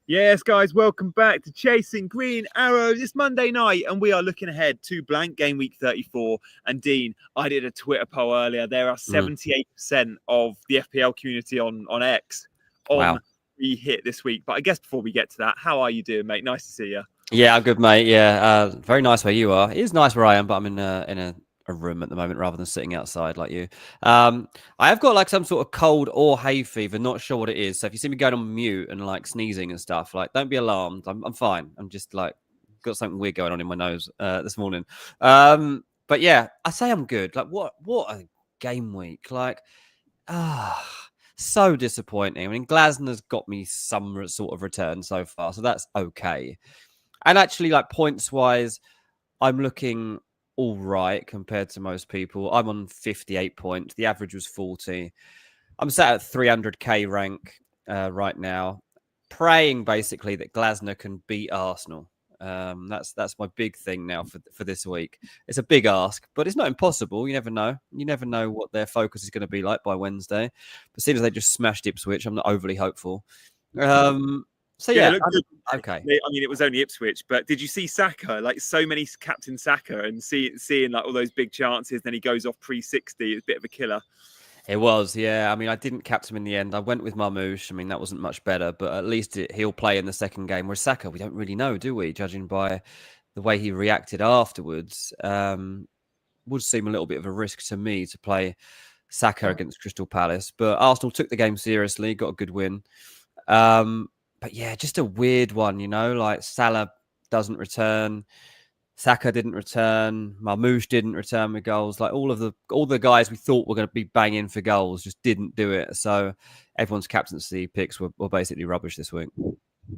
Yes, guys, welcome back to Chasing Green Arrows. It's Monday night, and we are looking ahead to blank game week 34. And Dean, I did a Twitter poll earlier. There are 78% of the FPL community on X on the hit this week. But I guess before we get to that, how are you doing, mate? Nice to see you. Yeah, I'm good, mate. Yeah, very nice where you are. It is nice where I am, but I'm in a room at the moment rather than sitting outside like you. I have got like some sort of cold or hay fever, not sure what it is. So if you see me going on mute and like sneezing and stuff, like don't be alarmed. I'm fine. I'm just like got something weird going on in my nose this morning. But yeah, I say I'm good. Like what a game week. Like so disappointing. I mean, Glasner's got me some sort of return so far, so that's okay. And actually, like points wise, I'm looking all right compared to most people. I'm on 58 points. The average was 40. I'm sat at 300k rank right now, praying basically that Glasner can beat Arsenal. That's my big thing now for this week. It's a big ask, but it's not impossible. You never know. You never know what their focus is going to be like by Wednesday. But seeing as they just smashed Ipswich, I'm not overly hopeful. So yeah, okay. I mean, it was only Ipswich, but did you see Saka? Like so many Captain Saka, and seeing like all those big chances, then he goes off pre-60. It's a bit of a killer. It was, yeah. I mean, I didn't captain him in the end. I went with Marmoush. I mean, that wasn't much better, but at least he'll play in the second game. Whereas Saka, we don't really know, do we? Judging by the way he reacted afterwards, would seem a little bit of a risk to me to play Saka against Crystal Palace. But Arsenal took the game seriously, got a good win. But yeah, just a weird one, you know, like Salah doesn't return. Saka didn't return. Marmoush didn't return with goals. Like all the guys we thought were going to be banging for goals just didn't do it. So everyone's captaincy picks were basically rubbish this week.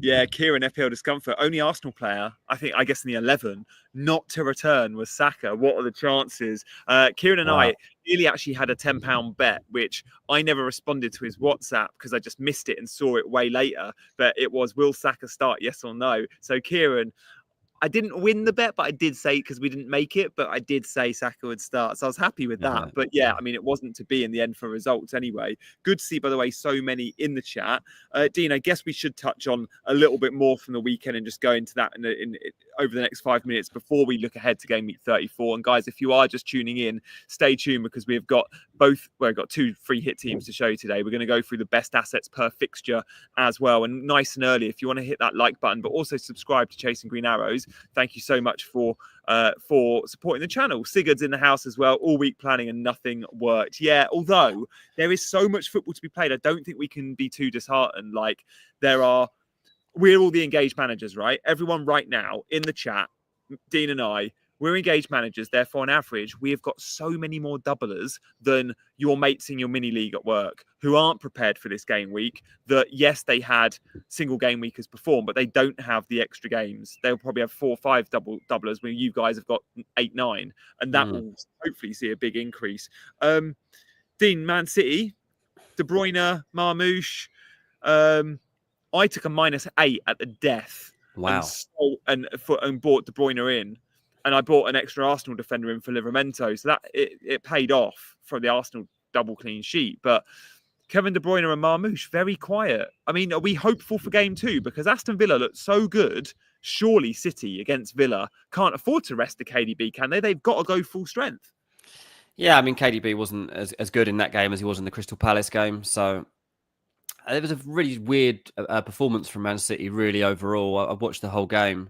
Yeah, Kieran, FPL discomfort. Only Arsenal player, I guess in the 11, not to return was Saka. What are the chances? Kieran and I nearly actually had a £10 bet, which I never responded to his WhatsApp because I just missed it and saw it way later. But it was, will Saka start, yes or no? So Kieran, I didn't win the bet, but I did say, because we didn't make it, but I did say Saka would start. So I was happy with that. Uh-huh. But yeah, I mean, it wasn't to be in the end for results anyway. Good to see, by the way, so many in the chat. Dean, I guess we should touch on a little bit more from the weekend and just go into that in over the next 5 minutes before we look ahead to game week 34. And guys, if you are just tuning in, stay tuned because we've got we've got two free hit teams to show you today. We're going to go through the best assets per fixture as well. And nice and early, if you want to hit that like button, but also subscribe to Chasing Green Arrows. Thank you so much for supporting the channel. Sigurd's in the house as well, all week planning and nothing worked. Yeah, although there is so much football to be played, I don't think we can be too disheartened. Like we're all the engaged managers, right? Everyone right now in the chat, Dean and I, we're engaged managers. Therefore, on average, we have got so many more doublers than your mates in your mini league at work who aren't prepared for this game week. That, yes, they had single game weekers perform, but they don't have the extra games. They'll probably have 4 or 5 doublers when you guys have got 8, 9. And that will hopefully see a big increase. Dean, Man City, De Bruyne, Marmoush. I took a -8 at the death. Wow. And bought De Bruyne in. And I bought an extra Arsenal defender in for Livramento. So that it paid off for the Arsenal double clean sheet. But Kevin De Bruyne and Marmoush, very quiet. I mean, are we hopeful for game 2? Because Aston Villa looked so good. Surely City against Villa can't afford to rest the KDB, can they? They've got to go full strength. Yeah, I mean, KDB wasn't as good in that game as he was in the Crystal Palace game. So it was a really weird performance from Man City, really, overall. I watched the whole game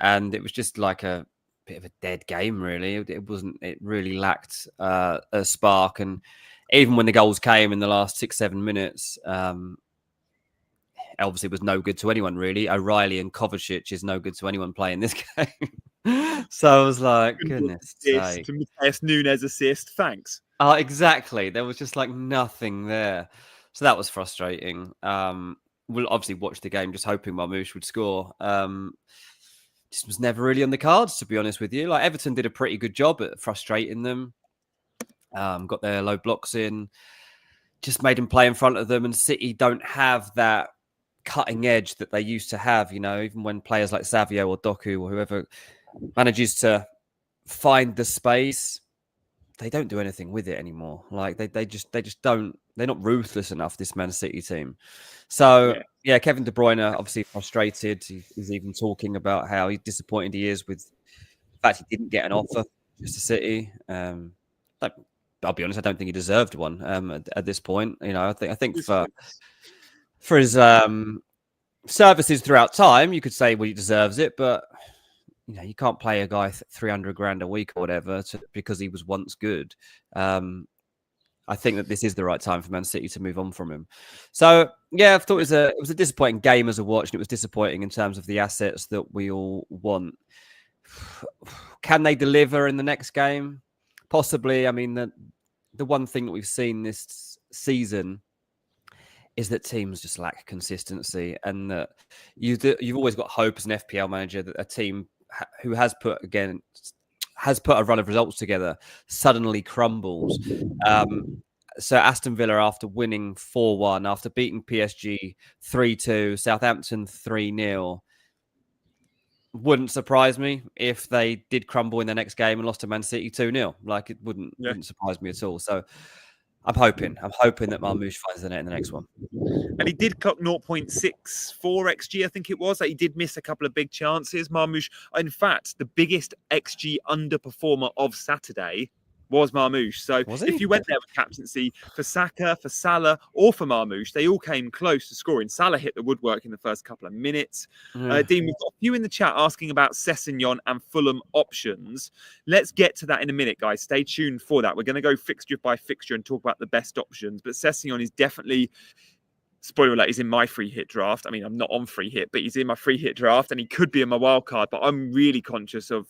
and it was just like a bit of a dead game, really. It really lacked a spark. And even when the goals came in the last 6-7 minutes, obviously was no good to anyone, really. O'Reilly and Kovacic is no good to anyone playing this game. So I was like, goodness sake. Matthias Nunes assist, thanks. Exactly. There was just like nothing there. So that was frustrating. We'll obviously watch the game just hoping Marmoush would score. Just was never really on the cards, to be honest with you. Like Everton did a pretty good job at frustrating them. Got their low blocks in, just made them play in front of them. And City don't have that cutting edge that they used to have, you know, even when players like Savio or Doku or whoever manages to find the space, they don't do anything with it anymore. Like they just don't ruthless enough, this Man City team. So yeah, Kevin De Bruyne obviously frustrated. He's even talking about how disappointed he is with the fact he didn't get an offer from Manchester City. I'll be honest, I don't think he deserved one at this point. You know, I think for his services throughout time, you could say, well, he deserves it, but you know, you can't play a guy 300 grand a week or whatever because he was once good. I think that this is the right time for Man City to move on from him. So yeah, I thought it was a disappointing game as a watch, and it was disappointing in terms of the assets that we all want. Can they deliver in the next game? Possibly. I mean, the one thing that we've seen this season is that teams just lack consistency, and that you've always got hope as an FPL manager that a team who has put a run of results together suddenly crumbles. So Aston Villa, after winning 4-1, after beating PSG 3-2, Southampton 3-0, wouldn't surprise me if they did crumble in the next game and lost to Man City 2-0. Like, it wouldn't surprise me at all. So I'm hoping that Marmoush finds the net in the next one. And he did clock 0.64 XG, I think it was. Like, he did miss a couple of big chances. Marmoush, in fact, the biggest XG underperformer of Saturday was Marmoush. So if you went there with captaincy for Saka, for Salah, or for Marmoush, they all came close to scoring. Salah hit the woodwork in the first couple of minutes. Dean, we've got a few in the chat asking about Sessegnon and Fulham options. Let's get to that in a minute, guys. Stay tuned for that. We're going to go fixture by fixture and talk about the best options. But Sessegnon is definitely... Spoiler alert, he's in my free hit draft. I mean, I'm not on free hit, but he's in my free hit draft and he could be in my wild card. But I'm really conscious of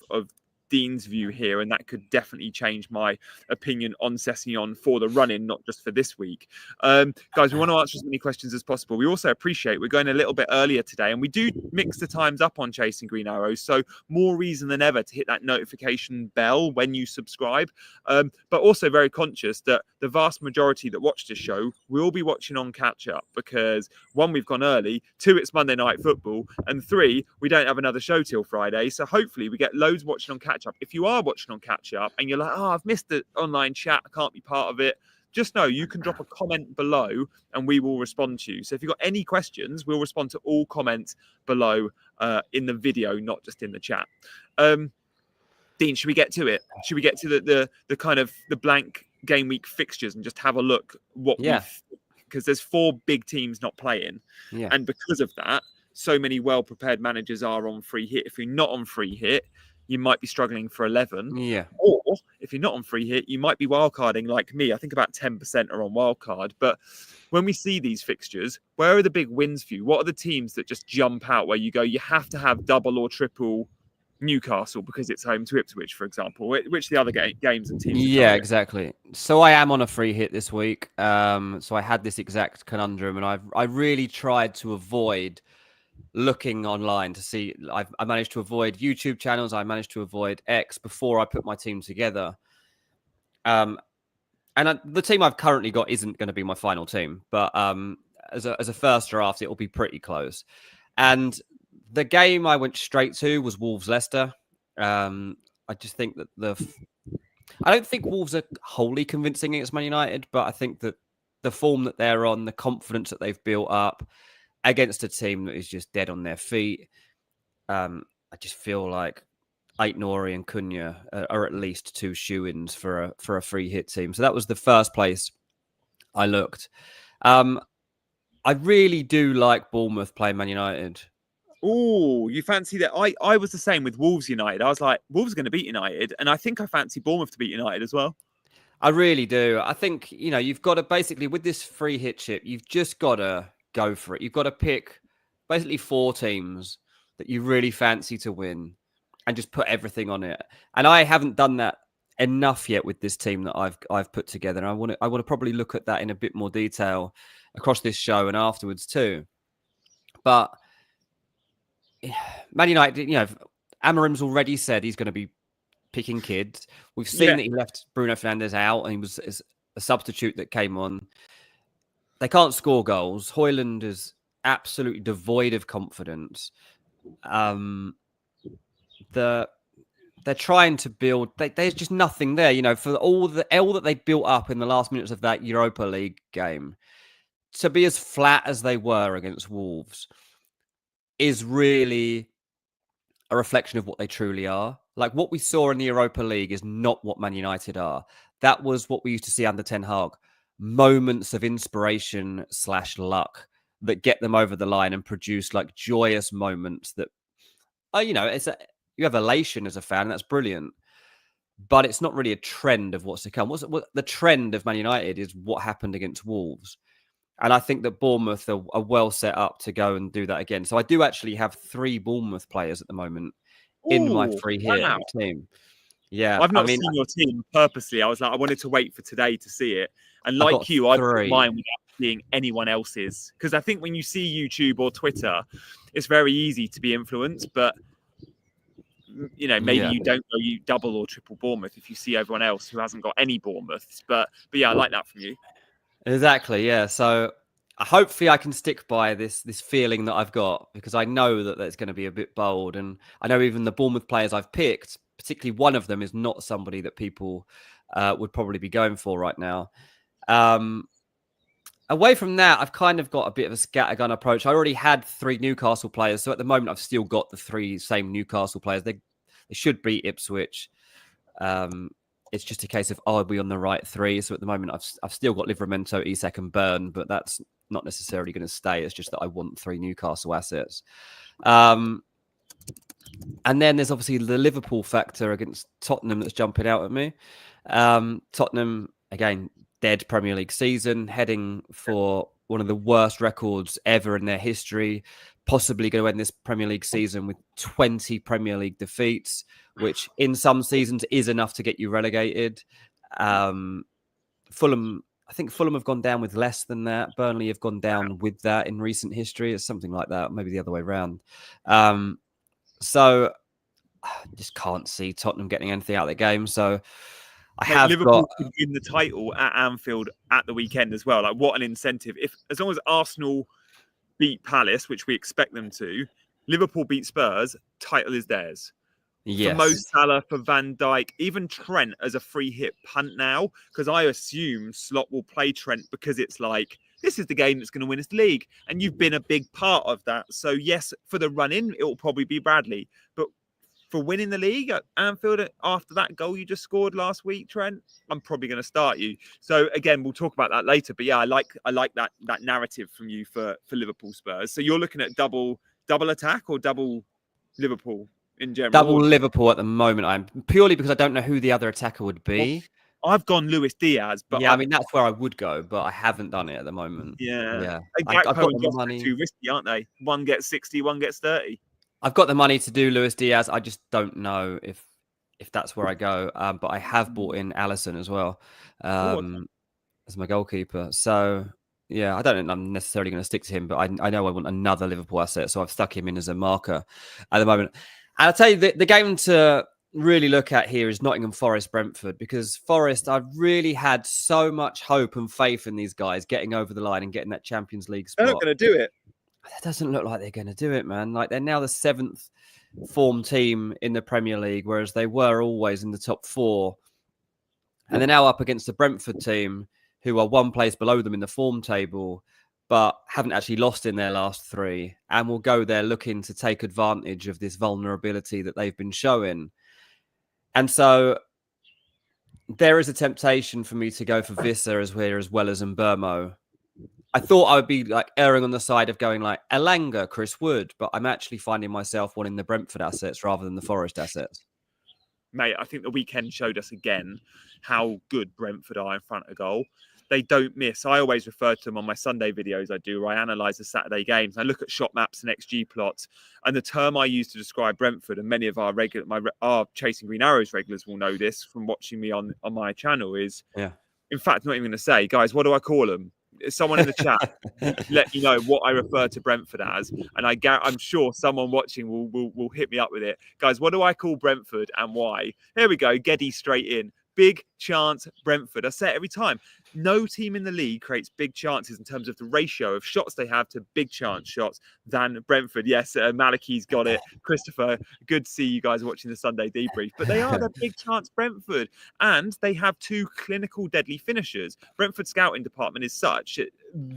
Dean's view here, and that could definitely change my opinion on Sessegnon for the run-in, not just for this week. Guys, we want to answer as many questions as possible. We also appreciate we're going a little bit earlier today, and we do mix the times up on Chasing Green Arrows, so more reason than ever to hit that notification bell when you subscribe. But also very conscious that the vast majority that watch this show will be watching on catch-up because, one, we've gone early, two, it's Monday Night Football, and three, we don't have another show till Friday, so hopefully we get loads watching on catch-up. If you are watching on catch-up and you're like, oh, I've missed the online chat, I can't be part of it, just know you can drop a comment below and we will respond to you. So if you've got any questions, we'll respond to all comments below in the video, not just in the chat. Dean, should we get to it? Should we get to the kind of the blank game week fixtures and just have a look what because there's 4 big teams not playing. And because of that, so many well-prepared managers are on free hit. If you're not on free hit, you might be struggling for 11. Or if you're not on free hit, you might be wildcarding like me. I think about 10% are on wildcard. But when we see these fixtures, where are the big wins for you? What are the teams that just jump out where you go, you have to have double or triple Newcastle because it's home to Ipswich, for example, which the other games and teams. Exactly. So I am on a free hit this week. So I had this exact conundrum, and I really tried to avoid looking online to see. I managed to avoid YouTube channels. I managed to avoid X before I put my team together. And the team I've currently got isn't going to be my final team, but as a first draft, it will be pretty close. And the game I went straight to was Wolves-Leicester. I just think that I don't think Wolves are wholly convincing against Man United, but I think that the form that they're on, the confidence that they've built up against a team that is just dead on their feet, I just feel like Aït-Nouri and Cuna are at least 2 shoo-ins for a free hit team. So that was the first place I looked. I really do like Bournemouth playing Man United. Oh, you fancy that? I was the same with Wolves United. I was like, Wolves are going to beat United, and I think I fancy Bournemouth to beat United as well. I really do. I think, you've got to basically, with this free hit chip, you've just got to go for it. You've got to pick basically 4 teams that you really fancy to win and just put everything on it. And I haven't done that enough yet with this team that I've put together. And I want to probably look at that in a bit more detail across this show and afterwards too. But Man United, Amarim's already said he's going to be picking kids. We've seen that he left Bruno Fernandes out and he was a substitute that came on. They can't score goals. Højlund is absolutely devoid of confidence. The they're trying to build. There's just nothing there, for all that they built up in the last minutes of that Europa League game. To be as flat as they were against Wolves is really a reflection of what they truly are. Like what we saw in the Europa League is not what Man United are. That was what we used to see under Ten Hag. Moments of inspiration / luck that get them over the line and produce like joyous moments that, you have elation as a fan, and that's brilliant. But it's not really a trend of what's to come. What the trend of Man United is what happened against Wolves. And I think that Bournemouth are well set up to go and do that again. So I do actually have 3 Bournemouth players at the moment in my free hit wow. team. Yeah, I've not seen your team purposely. I was like, I wanted to wait for today to see it. And like you, I put mine without seeing anyone else's. Because I think when you see YouTube or Twitter, it's very easy to be influenced. But, maybe you don't go you double or triple Bournemouth if you see everyone else who hasn't got any Bournemouths. But yeah, I like that from you. Exactly, yeah. So hopefully I can stick by this feeling that I've got, because I know that it's going to be a bit bold. And I know even the Bournemouth players I've picked, particularly one of them, is not somebody that people would probably be going for right now. Away from that, I've kind of got a bit of a scattergun approach. I already had 3 Newcastle players. So at the moment, I've still got the 3 same Newcastle players. They should beat Ipswich. It's just a case of, are we on the right 3? So at the moment, I've still got Livramento, Isak and Burn, but that's not necessarily going to stay. It's just that I want 3 Newcastle assets. And then there's obviously the Liverpool factor against Tottenham that's jumping out at me. Tottenham, again, dead Premier League season, heading for one of the worst records ever in their history, possibly going to end this Premier League season with 20 Premier League defeats, which in some seasons is enough to get you relegated. Fulham, I think Fulham have gone down with less than that. Burnley have gone down with that in recent history. It's something like that, maybe the other way around. So I just can't see Tottenham getting anything out of the game. So Liverpool could win the title at Anfield at the weekend as well. Like, what an incentive! As long as Arsenal beat Palace, which we expect them to, Liverpool beat Spurs, title is theirs. Yes. For Mo Salah, for Van Dijk, even Trent as a free hit punt now, because I assume Slot will play Trent because it's like, this is the game that's going to win us the league. And you've been a big part of that. So yes, for the run-in, it will probably be Bradley. But for winning the league at Anfield after that goal you just scored last week, Trent, I'm probably going to start you. So again, we'll talk about that later. But yeah, I like that narrative from you for Liverpool Spurs. So you're looking at double attack or double Liverpool in general? Double Liverpool at the moment. I'm purely because I don't know who the other attacker would be. Well, I've gone Luis Diaz, but yeah, I mean that's where I would go, but I haven't done it at the moment. Yeah. I've got the money. Too risky, aren't they? One gets 60, one gets 30. I've got the money to do Luis Diaz. I just don't know if that's where I go. But I have bought in Alisson as well as my goalkeeper. So yeah, I don't think I'm necessarily going to stick to him, but I know I want another Liverpool asset, so I've stuck him in as a marker at the moment. And I'll tell you, the game to really look at here is Nottingham Forest Brentford, because Forest, I've really had so much hope and faith in these guys getting over the line and getting that Champions League spot. They're not going to do it. It doesn't look like they're going to do it, man. Like, they're now the 7th form team in the Premier League, whereas they were always in the top 4. And they're now up against the Brentford team, who are 1 place below them in the form table, but haven't actually lost in their last 3, and will go there looking to take advantage of this vulnerability that they've been showing. And so there is a temptation for me to go for Visser as well as Mbermo. I thought I would be like erring on the side of going like Elanga, Chris Wood, but I'm actually finding myself wanting the Brentford assets rather than the Forest assets. Mate, I think the weekend showed us again how good Brentford are in front of goal. They don't miss. I always refer to them on my Sunday videos I do, where I analyse the Saturday games. I look at shot maps and XG plots. And the term I use to describe Brentford, and many of our Chasing Green Arrows regulars will know this from watching me on my channel, is, in fact, not even going to say, guys, what do I call them? Someone in the chat let me know what I refer to Brentford as, and I'm sure someone watching will hit me up with it. Guys, what do I call Brentford and why? Here we go. Geddy straight in. big chance Brentford. I say it every time. No team in the league creates big chances in terms of the ratio of shots they have to big chance shots than Brentford. Yes, Malachi's got it. Christopher, good to see you guys watching the Sunday debrief. But they are the big chance Brentford. And they have two clinical deadly finishers. Brentford scouting department is such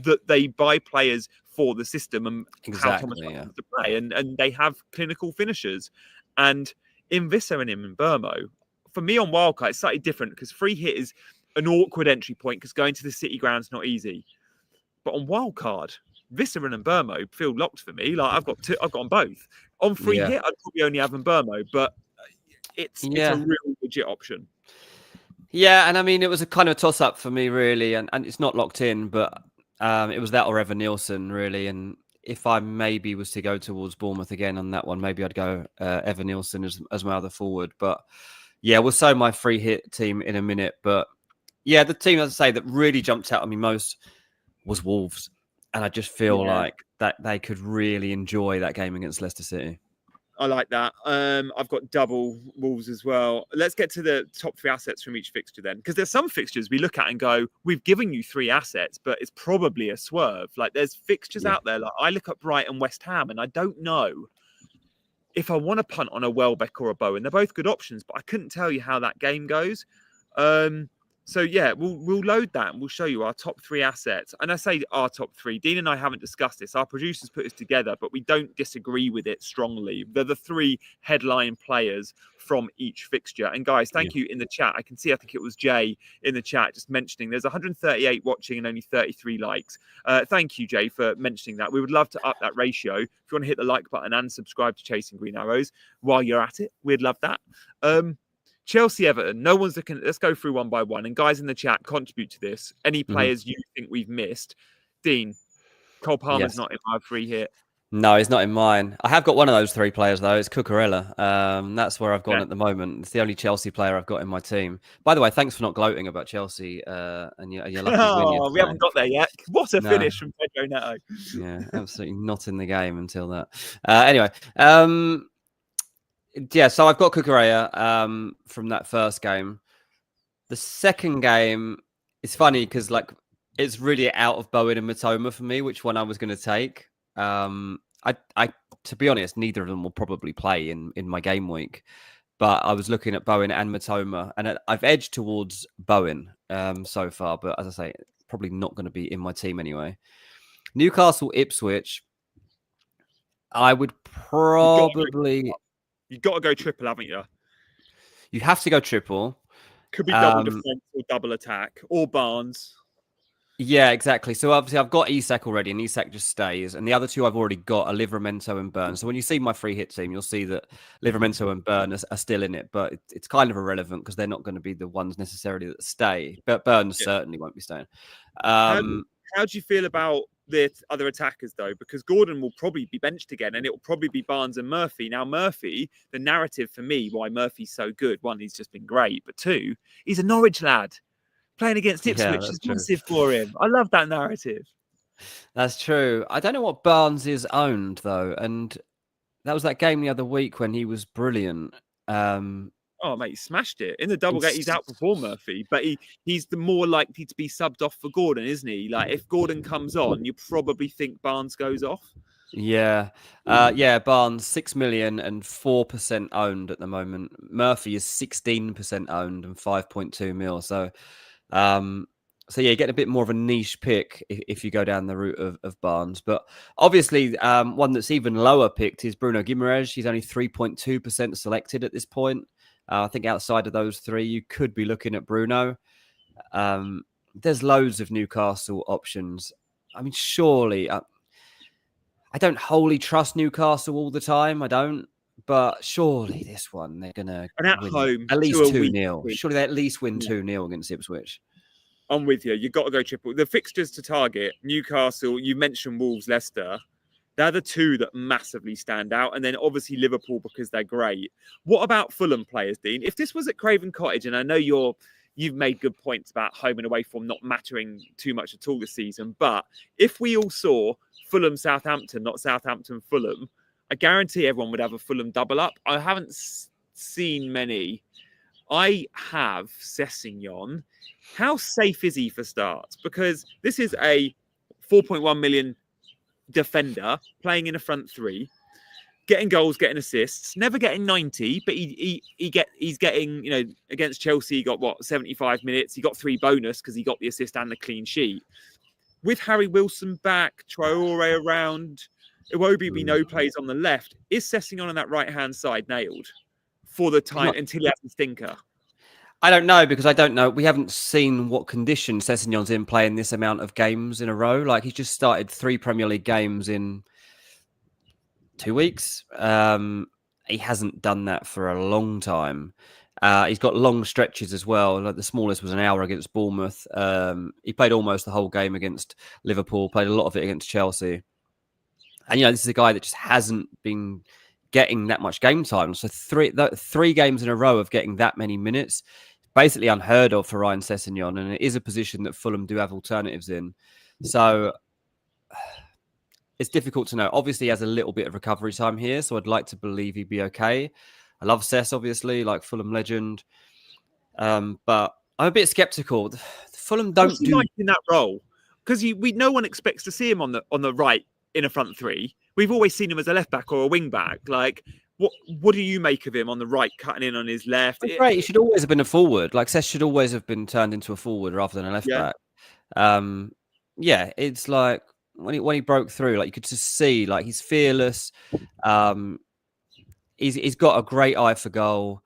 that they buy players for the system and how Thomas wants to play. And they have clinical finishers. And in Visser and him in Burmo, for me on Wildcard, it's slightly different because free hit is an awkward entry point because going to the City ground's not easy. But on Wildcard, Visser and Burmo feel locked for me. Like I've got them both. On free hit, I'd probably only have Burmo, but it's a real legit option. Yeah, and I mean, it was a kind of toss-up for me, really, and it's not locked in, but it was that or Evan Nielsen, really, and if I maybe was to go towards Bournemouth again on that one, maybe I'd go Evan Nielsen as my other forward, but yeah, we'll show my free hit team in a minute, but yeah, the team, as I say, that really jumped out at me most was Wolves, and I just feel like that they could really enjoy that game against Leicester City. I like that. I've got double Wolves as well. Let's get to the top 3 assets from each fixture then, because there's some fixtures we look at and go, we've given you 3 assets, but it's probably a swerve. Like there's fixtures out there. Like I look at Brighton, West Ham, and I don't know if I want to punt on a Welbeck or a Bowen. They're both good options, but I couldn't tell you how that game goes. So yeah, we'll load that and we'll show you our top 3 assets. And I say our top 3. Dean and I haven't discussed this. Our producers put this together, but we don't disagree with it strongly. They're the 3 headline players from each fixture. And guys, thank you in the chat. I can see, I think it was Jay in the chat just mentioning there's 138 watching and only 33 likes. Thank you, Jay, for mentioning that. We would love to up that ratio. If you want to hit the like button and subscribe to Chasing Green Arrows while you're at it, we'd love that. Chelsea, Everton, no one's looking. Let's go through one by one. And guys in the chat, contribute to this. Any players you think we've missed? Dean, Cole Palmer's not in my free hit. No, he's not in mine. I have got one of those 3 players, though. It's Cucurella. That's where I've gone at the moment. It's the only Chelsea player I've got in my team. By the way, thanks for not gloating about Chelsea and your lucky win. We haven't got there yet. What a finish from Pedro Neto. Yeah, absolutely not in the game until that. Anyway, yeah, so I've got Cucurella from that first game. The second game, it's funny because like it's really out of Bowen and Matoma for me, which one I was going to take. I to be honest, neither of them will probably play in my game week. But I was looking at Bowen and Matoma, and I've edged towards Bowen so far. But as I say, probably not going to be in my team anyway. Newcastle, Ipswich, I would probably... You've got to go triple, haven't you? You have to go triple. Could be double defense or double attack or Barnes. Yeah, exactly. So obviously I've got Isak already, and Isak just stays. And the other 2 I've already got are Livramento and Burn. So when you see my free hit team, you'll see that Livramento and Burn are still in it, but it's kind of irrelevant because they're not going to be the ones necessarily that stay. But Burn certainly won't be staying. How do you feel about the other attackers, though? Because Gordon will probably be benched again, and it will probably be Barnes and Murphy. Now, Murphy, the narrative for me, why Murphy's so good, 1, he's just been great, but 2, he's a Norwich lad. Playing against Ipswich is massive for him. I love that narrative. That's true. I don't know what Barnes is owned, though, and that was that game the other week when he was brilliant. Oh, mate, he smashed it. In the double game, he's outperformed Murphy, but he's the more likely to be subbed off for Gordon, isn't he? Like, if Gordon comes on, you probably think Barnes goes off. Yeah. Barnes, 6 million and 4% owned at the moment. Murphy is 16% owned and 5.2 mil. So yeah, get a bit more of a niche pick if you go down the route of Barnes. But obviously, one that's even lower picked is Bruno Guimaraes. He's only 3.2% selected at this point. I think outside of those 3, you could be looking at Bruno. There's loads of Newcastle options. I mean, surely, I don't wholly trust Newcastle all the time. I don't. But surely this one, they're going to win at least 2-0. Surely they at least win 2-0 against Ipswich. I'm with you. You've got to go triple. The fixtures to target, Newcastle, you mentioned Wolves, Leicester. They're the 2 that massively stand out. And then obviously Liverpool because they're great. What about Fulham players, Dean? If this was at Craven Cottage, and I know you've made good points about home and away form not mattering too much at all this season, but if we all saw Fulham, Southampton, not Southampton, Fulham, I guarantee everyone would have a Fulham double up. I haven't seen many I have Sessegnon. How safe is he for starts? Because this is a 4.1 million defender playing in a front three, getting goals, getting assists, never getting 90, but he's getting, against Chelsea, he got 75 minutes. He got 3 bonus because he got the assist and the clean sheet. With Harry Wilson back, Traore around, Iwobi we know plays on the left. Is Sessegnon on that right-hand side nailed for the time until he has the stinker? I don't know, because I don't know. We haven't seen what condition Sessegnon's in playing this amount of games in a row. Like, he's just started 3 Premier League games in 2 weeks. He hasn't done that for a long time. He's got long stretches as well. Like, the smallest was an hour against Bournemouth. He played almost the whole game against Liverpool, played a lot of it against Chelsea. And, this is a guy that just hasn't been getting that much game time. So 3 games in a row of getting that many minutes, basically unheard of for Ryan Sessegnon, and it is a position that Fulham do have alternatives in. So it's difficult to know. Obviously, he has a little bit of recovery time here, so I'd like to believe he'd be okay. I love Sess, obviously, like Fulham legend, but I'm a bit sceptical. Fulham don't do like in that role, because no one expects to see him on the right in a front three. We've always seen him as a left back or a wing back. Like, what do you make of him on the right, cutting in on his left? Great. He should always have been a forward. Like, Sess should always have been turned into a forward rather than a left back. It's like when he broke through, like, you could just see, like, he's fearless. He's got a great eye for goal.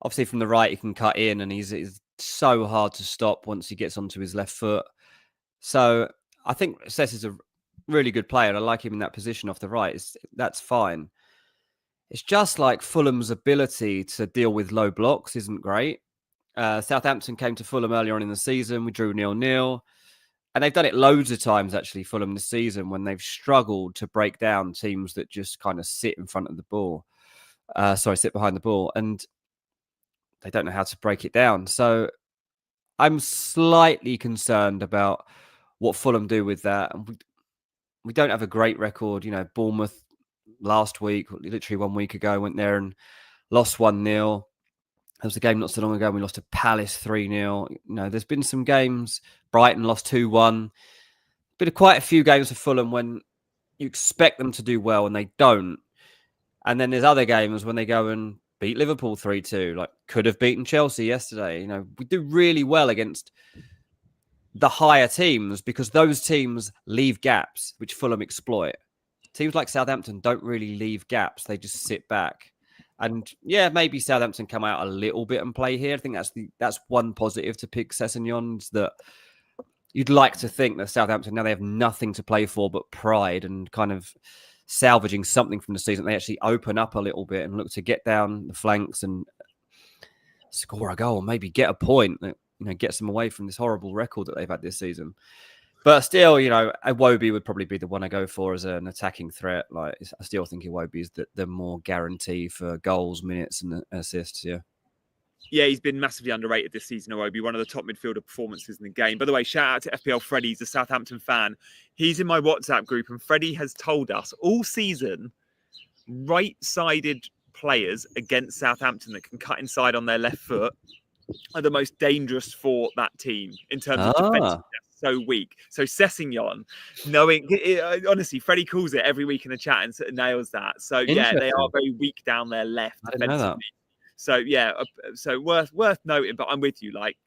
Obviously, from the right, he can cut in, and he's so hard to stop once he gets onto his left foot. So I think Sess is a really good player, and I like him in that position off the right. That's fine. It's just like Fulham's ability to deal with low blocks isn't great. Southampton came to Fulham earlier on in the season. We drew 0-0. And they've done it loads of times, actually, Fulham this season, when they've struggled to break down teams that just kind of sit in front of the ball. Sit behind the ball. And they don't know how to break it down. So I'm slightly concerned about what Fulham do with that. We don't have a great record. Bournemouth last week, literally 1 week ago, went there and lost 1-0. There was a game not so long ago we lost to Palace 3-0. There's been some games. Brighton lost 2-1. Been quite a few games for Fulham when you expect them to do well and they don't. And then there's other games when they go and beat Liverpool 3-2. Like, could have beaten Chelsea yesterday. We do really well against the higher teams because those teams leave gaps, which Fulham exploit. Teams like Southampton don't really leave gaps. They just sit back. And maybe Southampton come out a little bit and play here. I think that's one positive to pick Sessegnon's, that you'd like to think that Southampton, now they have nothing to play for but pride and kind of salvaging something from the season. They actually open up a little bit and look to get down the flanks and score a goal, maybe get a point that gets them away from this horrible record that they've had this season. But still, Iwobi would probably be the one I go for as an attacking threat. Like, I still think Iwobi is the more guarantee for goals, minutes, and assists. Yeah, he's been massively underrated this season. Iwobi, one of the top midfielder performances in the game. By the way, shout out to FPL Freddie. He's a Southampton fan. He's in my WhatsApp group, and Freddie has told us all season, right-sided players against Southampton that can cut inside on their left foot are the most dangerous for that team in terms of defensive. So weak. So Sessegnon, honestly, Freddie calls it every week in the chat and nails that. So they are very weak down their left defensively. So so worth noting. But I'm with you. Like,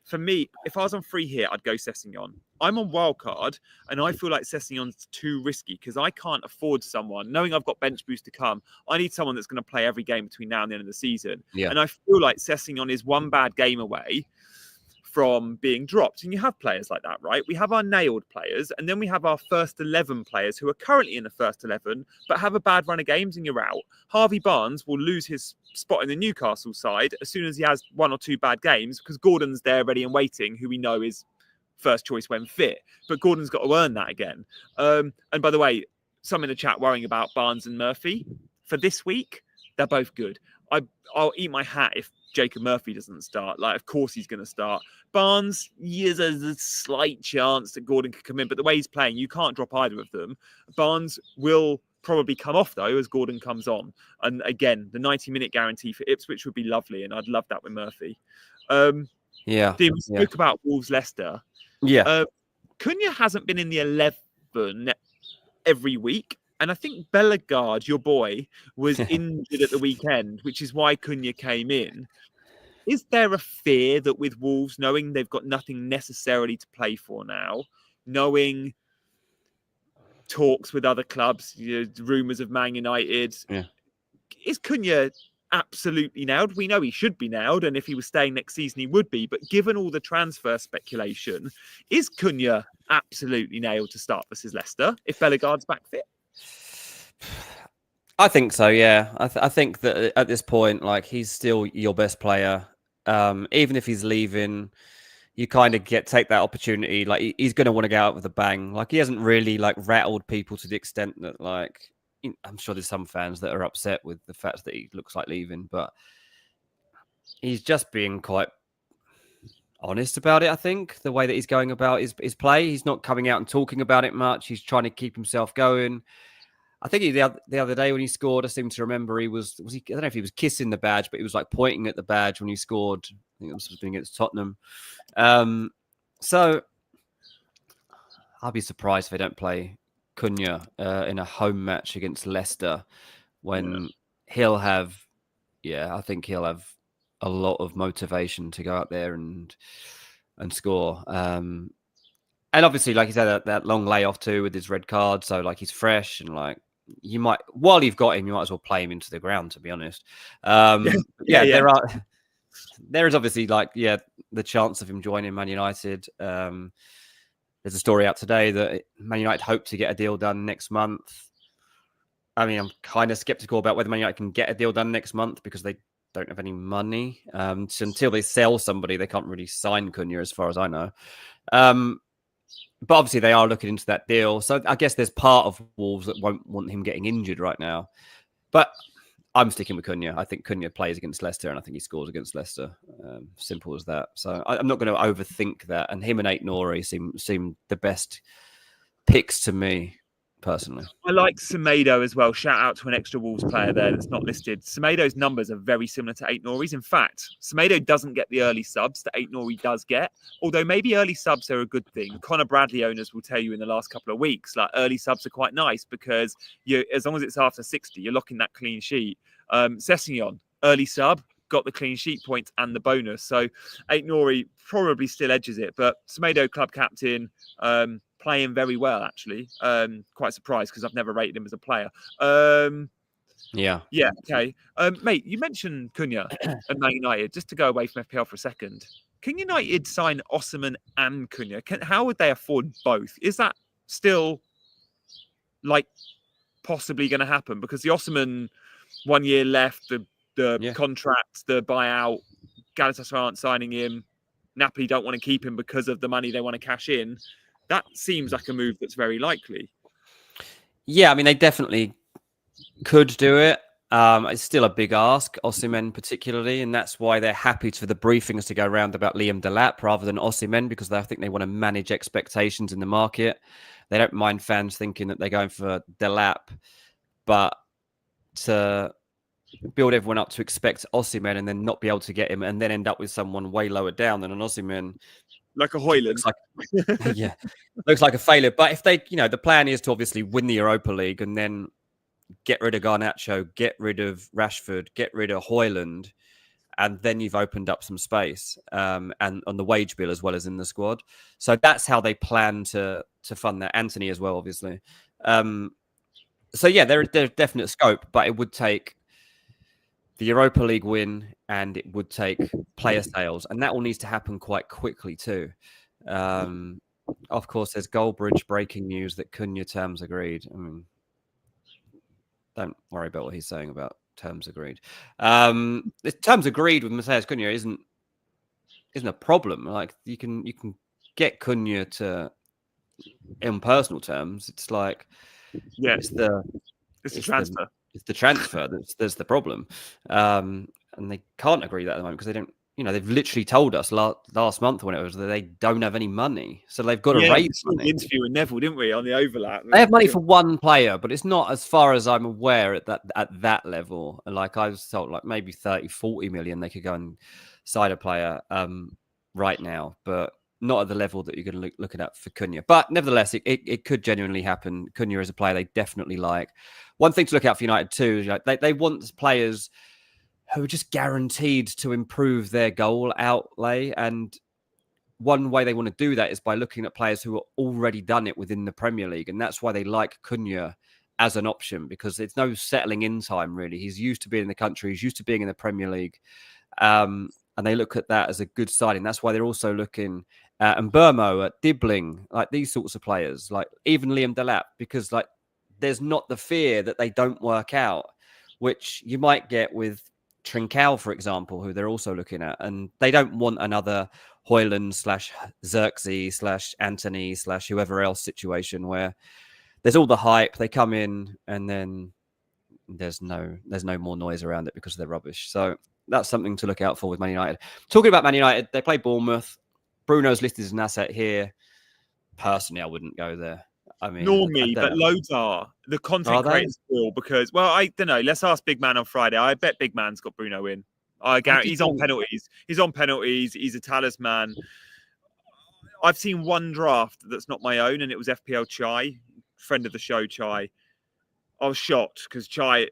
for me, if I was on free hit, I'd go Sessegnon. I'm on wildcard, and I feel like Sessegnon's too risky because I can't afford someone. Knowing I've got bench boost to come, I need someone that's going to play every game between now and the end of the season. Yeah. And I feel like Sessegnon is one bad game away from being dropped. And you have players like that, right? We have our nailed players, and then we have our first 11 players who are currently in the first 11, but have a bad run of games and you're out. Harvey Barnes will lose his spot in the Newcastle side as soon as he has 1 or 2 bad games because Gordon's there ready and waiting, who we know is first choice when fit. But Gordon's got to earn that again. And by the way, some in the chat worrying about Barnes and Murphy. For this week, they're both good. I'll eat my hat if Jacob Murphy doesn't start. Like, of course he's going to start. Barnes, there's a slight chance that Gordon could come in, but the way he's playing, you can't drop either of them. Barnes will probably come off though as Gordon comes on. And again, the 90-minute guarantee for Ipswich would be lovely, and I'd love that with Murphy. Yeah. Dean, we spoke about Wolves Leicester. Yeah. Cuna hasn't been in the 11 every week. And I think Bellegarde, your boy, was injured at the weekend, which is why Cuna came in. Is there a fear that with Wolves, knowing they've got nothing necessarily to play for now, knowing talks with other clubs, rumours of Man United, is Cuna absolutely nailed? We know he should be nailed, and if he was staying next season, he would be. But given all the transfer speculation, is Cuna absolutely nailed to start versus Leicester if Bellegarde's back fit? I think so, yeah. I think that at this point, like, he's still your best player. Even if he's leaving, you kind of take that opportunity. Like, he's going to want to get out with a bang. Like, he hasn't really like rattled people to the extent that, like, I'm sure there's some fans that are upset with the fact that he looks like leaving, but he's just being quite honest about it. I think the way that he's going about his play, he's not coming out and talking about it much. He's trying to keep himself going. I think the other day when he scored, I seem to remember he was he? I don't know if he was kissing the badge, but he was like pointing at the badge when he scored. I think it was against Tottenham. So I'll be surprised if they don't play Cuna in a home match against Leicester when he'll have, I think he'll have a lot of motivation to go out there and score. And obviously, like he's had that long layoff too with his red card, so like he's fresh and like you might, while you've got him, you might as well play him into the ground. To be honest, there is obviously like the chance of him joining Man United. There's a story out today that Man United hope to get a deal done next month. I mean, I'm kind of skeptical about whether Man United can get a deal done next month because they don't have any money. So until they sell somebody, they can't really sign Cuna, as far as I know. But obviously, they are looking into that deal. So I guess there's part of Wolves that won't want him getting injured right now. But I'm sticking with Cuna. I think Cuna plays against Leicester, and I think he scores against Leicester. Simple as that. So I'm not going to overthink that. And him and Aït-Nouri seem the best picks to me, personally. I like Semedo as well. Shout out to an extra Wolves player there that's not listed. Semedo's numbers are very similar to Aït-Nouri's. In fact, Semedo doesn't get the early subs that Aït-Nouri does get, although maybe early subs are a good thing. Connor Bradley owners will tell you in the last couple of weeks, like early subs are quite nice because as long as it's after 60, you're locking that clean sheet. Sessegnon, early sub, got the clean sheet points and the bonus. So Aït-Nouri probably still edges it, but Semedo, club captain, playing very well, actually. Quite surprised because I've never rated him as a player. Yeah, okay. Mate, you mentioned Cuna and Man United. Just to go away from FPL for a second, can United sign Osimhen and Cuna? How would they afford both? Is that still like possibly going to happen? Because the Osimhen 1 year left, the contract, the buyout, Galatasaray aren't signing him. Napoli don't want to keep him because of the money they want to cash in. That seems like a move that's very likely. Yeah, I mean, they definitely could do it. It's still a big ask, Osimhen particularly, and that's why they're happy for the briefings to go around about Liam Delap rather than Osimhen, because I think they want to manage expectations in the market. They don't mind fans thinking that they're going for Delap, but to build everyone up to expect Osimhen and then not be able to get him and then end up with someone way lower down than an Osimhen. Like a Hoyland. Looks like a failure. But if they, the plan is to obviously win the Europa League and then get rid of Garnacho, get rid of Rashford, get rid of Hoyland, and then you've opened up some space and on the wage bill as well as in the squad. So that's how they plan to fund that. Anthony as well, obviously. So yeah, there's definite scope, but it would take the Europa League win and it would take player sales, and that all needs to happen quite quickly too. Of course, there's Goldbridge breaking news that Cuna terms agreed. I mean, don't worry about what he's saying about terms agreed. The terms agreed with Matheus Cunha isn't a problem. Like you can get Cunha to in personal terms. It's like it's the transfer. It's the transfer that's the problem, and they can't agree that at the moment because they've literally told us last month when it was that they don't have any money, so they've got to Yeah, we raise saw the money. interview with Neville, didn't we, on the overlap? They have money for one player, but it's not, as far as I'm aware, at that level. Like, I was told, like maybe 30, 40 million they could go and sign a player right now, but not at the level that you're going to look at for Cuna. But nevertheless, it could genuinely happen. Cuna is a player they definitely like. One thing to look out for United too is, like, they want players who are just guaranteed to improve their goal outlay, and one way they want to do that is by looking at players who have already done it within the Premier League. And that's why they like Cuna as an option, because it's no settling in time, really. He's used to being in the country. He's used to being in the Premier League. And they look at that as a good signing. That's why they're also looking at Mbermo, at Dibbling, like these sorts of players, like even Liam Delap, because like there's not the fear that they don't work out, which you might get with Trincao, for example, who they're also looking at. And they don't want another Hoyland / Xerxes / Anthony / whoever else situation where there's all the hype, they come in, and then there's no more noise around it because they're rubbish. So that's something to look out for with Man United. Talking about Man United, they play Bournemouth. Bruno's listed as an asset here. Personally, I wouldn't go there. I mean, nor me, but loads are. The content creators will, because, well, I don't know. Let's ask Big Man on Friday. I bet Big Man's got Bruno in. I guarantee he's on penalties. He's on penalties. He's a talisman. I've seen one draft that's not my own, and it was FPL Chai, friend of the show, Chai. I was shocked because Chai's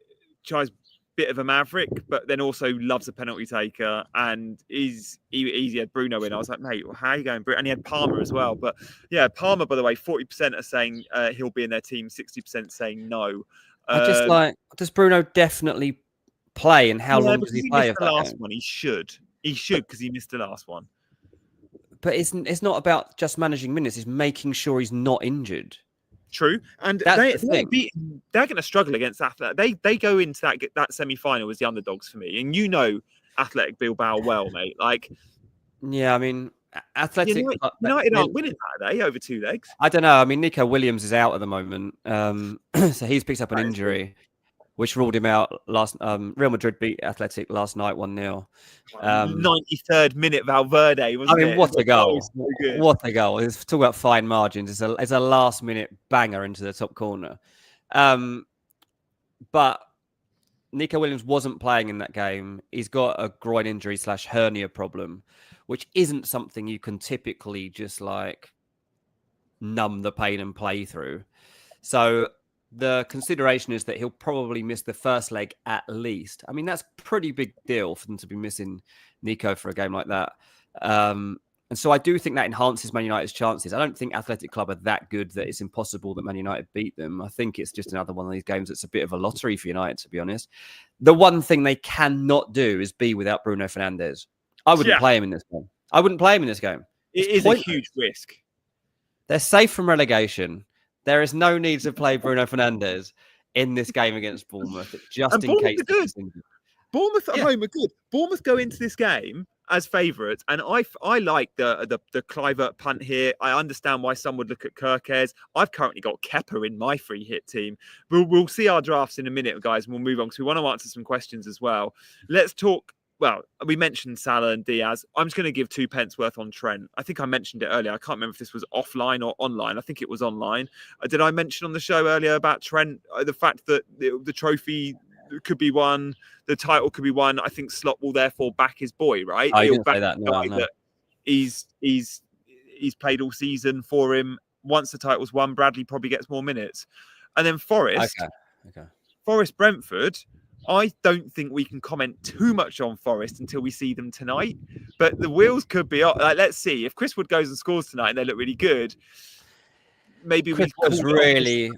a bit of a maverick, but then also loves a penalty taker, and he had Bruno in. I was like, mate, well, how are you going? And he had Pamer as well. But yeah, Pamer, by the way, 40% are saying he'll be in their team, 60% saying no. I just does Bruno definitely play, and how long does he play? Missed the last one, he should because he missed the last one. But it's not about just managing minutes; it's making sure he's not injured. True, and they're going to struggle against Athletic. They go into that semi-final as the underdogs for me, and Athletic Bilbao well, mate. Like, yeah, I mean, Athletic United aren't winning that, are they, over 2 legs? I don't know. I mean, Nico Williams is out at the moment, so he's picked up an injury, which ruled him out last. Real Madrid beat Athletic last night 1-0. 93rd minute, Valverde. Wasn't it? What a goal! What a goal! It's talk about fine margins. It's a last minute banger into the top corner. But Nico Williams wasn't playing in that game. He's got a groin injury / hernia problem, which isn't something you can typically just like numb the pain and play through. So the consideration is that he'll probably miss the first leg at least. I mean, that's a pretty big deal for them to be missing Nico for a game like that. And so I do think that enhances Man United's chances. I don't think Athletic Club are that good that it's impossible that Man United beat them. I think it's just another one of these games that's a bit of a lottery for United, to be honest. The one thing they cannot do is be without Bruno Fernandes. I wouldn't play him in this game. I wouldn't play him in this game. It is a huge risk. They're safe from relegation. There is no need to play Bruno Fernandes in this game against Bournemouth, just in case. Bournemouth at home are good. Bournemouth go into this game as favourites, and I like the Kluivert punt here. I understand why some would look at Kerkez. I've currently got Kepa in my free hit team. We'll see our drafts in a minute, guys, and we'll move on because we want to answer some questions as well. Let's talk. Well, we mentioned Salah and Diaz. I'm just going to give 2 pence worth on Trent. I think I mentioned it earlier. I can't remember if this was offline or online. I think it was online. Did I mention on the show earlier about Trent, the fact that the trophy could be won, the title could be won? I think Slot will therefore back his boy, right? I didn't say that. No. That he's played all season for him. Once the title's won, Bradley probably gets more minutes. And then Forest. Okay. Forest Brentford. I don't think we can comment too much on Forest until we see them tonight. But the wheels could be up. Like, let's see. If Chris Wood goes and scores tonight and they look really good, maybe Chris Wood's really...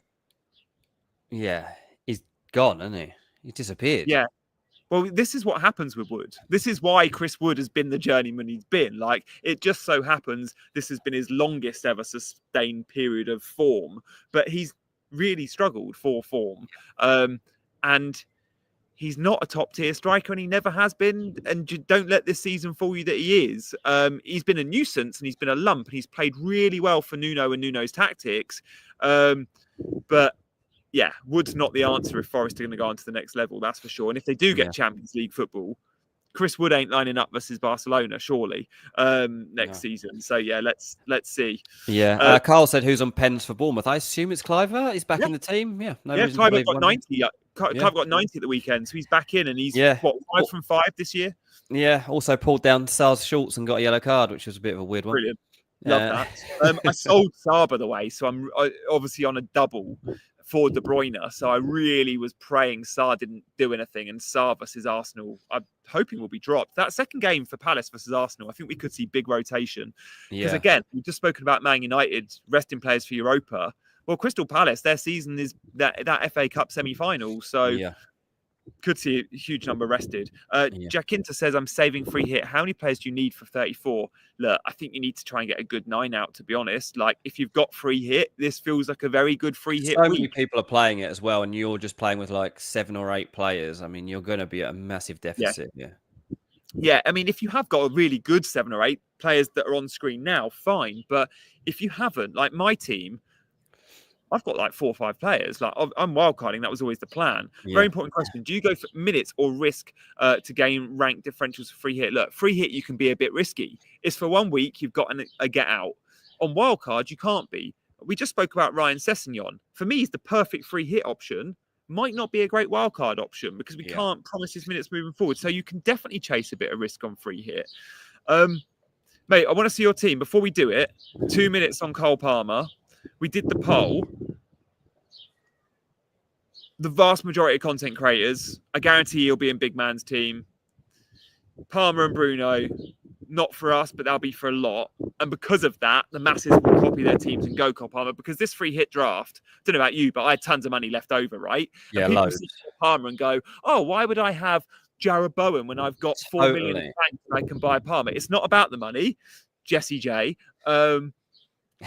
Yeah, he's gone, isn't he? He disappeared. Yeah. Well, this is what happens with Wood. This is why Chris Wood has been the journeyman he's been. Like, it just so happens this has been his longest ever sustained period of form. But he's really struggled for form. And he's not a top-tier striker, and he never has been. And don't let this season fool you that he is. He's been a nuisance, and he's been a lump, and he's played really well for Nuno and Nuno's tactics. But, yeah, Wood's not the answer if Forest are going to go on to the next level, that's for sure. And if they do get Champions League football, Chris Wood ain't lining up versus Barcelona, surely, next season. So yeah, let's see. Yeah, Carl said who's on pens for Bournemouth. I assume it's Cliver. He's back in the team. Yeah, no reason to Clive believe got 90. Clive got 90 at the weekend, so he's back in, and he's what 5 from 5 this year. Yeah, also pulled down Sar's shorts and got a yellow card, which was a bit of a weird one. Brilliant. Love that. I sold Sar, by the way, so I'm obviously on a double for De Bruyne. So I really was praying Sar didn't do anything, and Sar versus Arsenal, I'm hoping will be dropped. That second game for Palace versus Arsenal, I think we could see big rotation. Because again, we've just spoken about Man United resting players for Europa. Well, Crystal Palace, their season is that FA Cup semi-final. So could see a huge number rested. Jacinta says, I'm saving free hit. How many players do you need for 34? Look, I think you need to try and get a good 9 out, to be honest. Like, if you've got free hit, this feels like a very good free hit So week. many people are playing it as well, and you're just playing with like 7 or 8 players. I mean, you're going to be at a massive deficit. Yeah, I mean, if you have got a really good 7 or 8 players that are on screen now, fine. But if you haven't, like my team, I've got like 4 or 5 players. Like I'm wildcarding. That was always the plan. Very important question. Do you go for minutes or risk to gain rank differentials for free hit? Look, free hit, you can be a bit risky. It's for 1 week. You've got a get out. On wildcard, you can't be. We just spoke about Ryan Sessegnon. For me, he's the perfect free hit option. Might not be a great wildcard option because we can't promise his minutes moving forward. So you can definitely chase a bit of risk on free hit. Mate, I want to see your team. Before we do it, 2 minutes on Cole Palmer. We did the poll. The vast majority of content creators, I guarantee you'll be in Big Man's team. Palmer and Bruno, not for us, but they'll be for a lot. And because of that, the masses will copy their teams and go Cole Palmer, because this free hit draft, I don't know about you, but I had tons of money left over, right? Yeah, and people see Palmer and go, oh, why would I have Jarrod Bowen when I've got 4 million in the bank and I can buy Palmer? It's not about the money, Jesse J.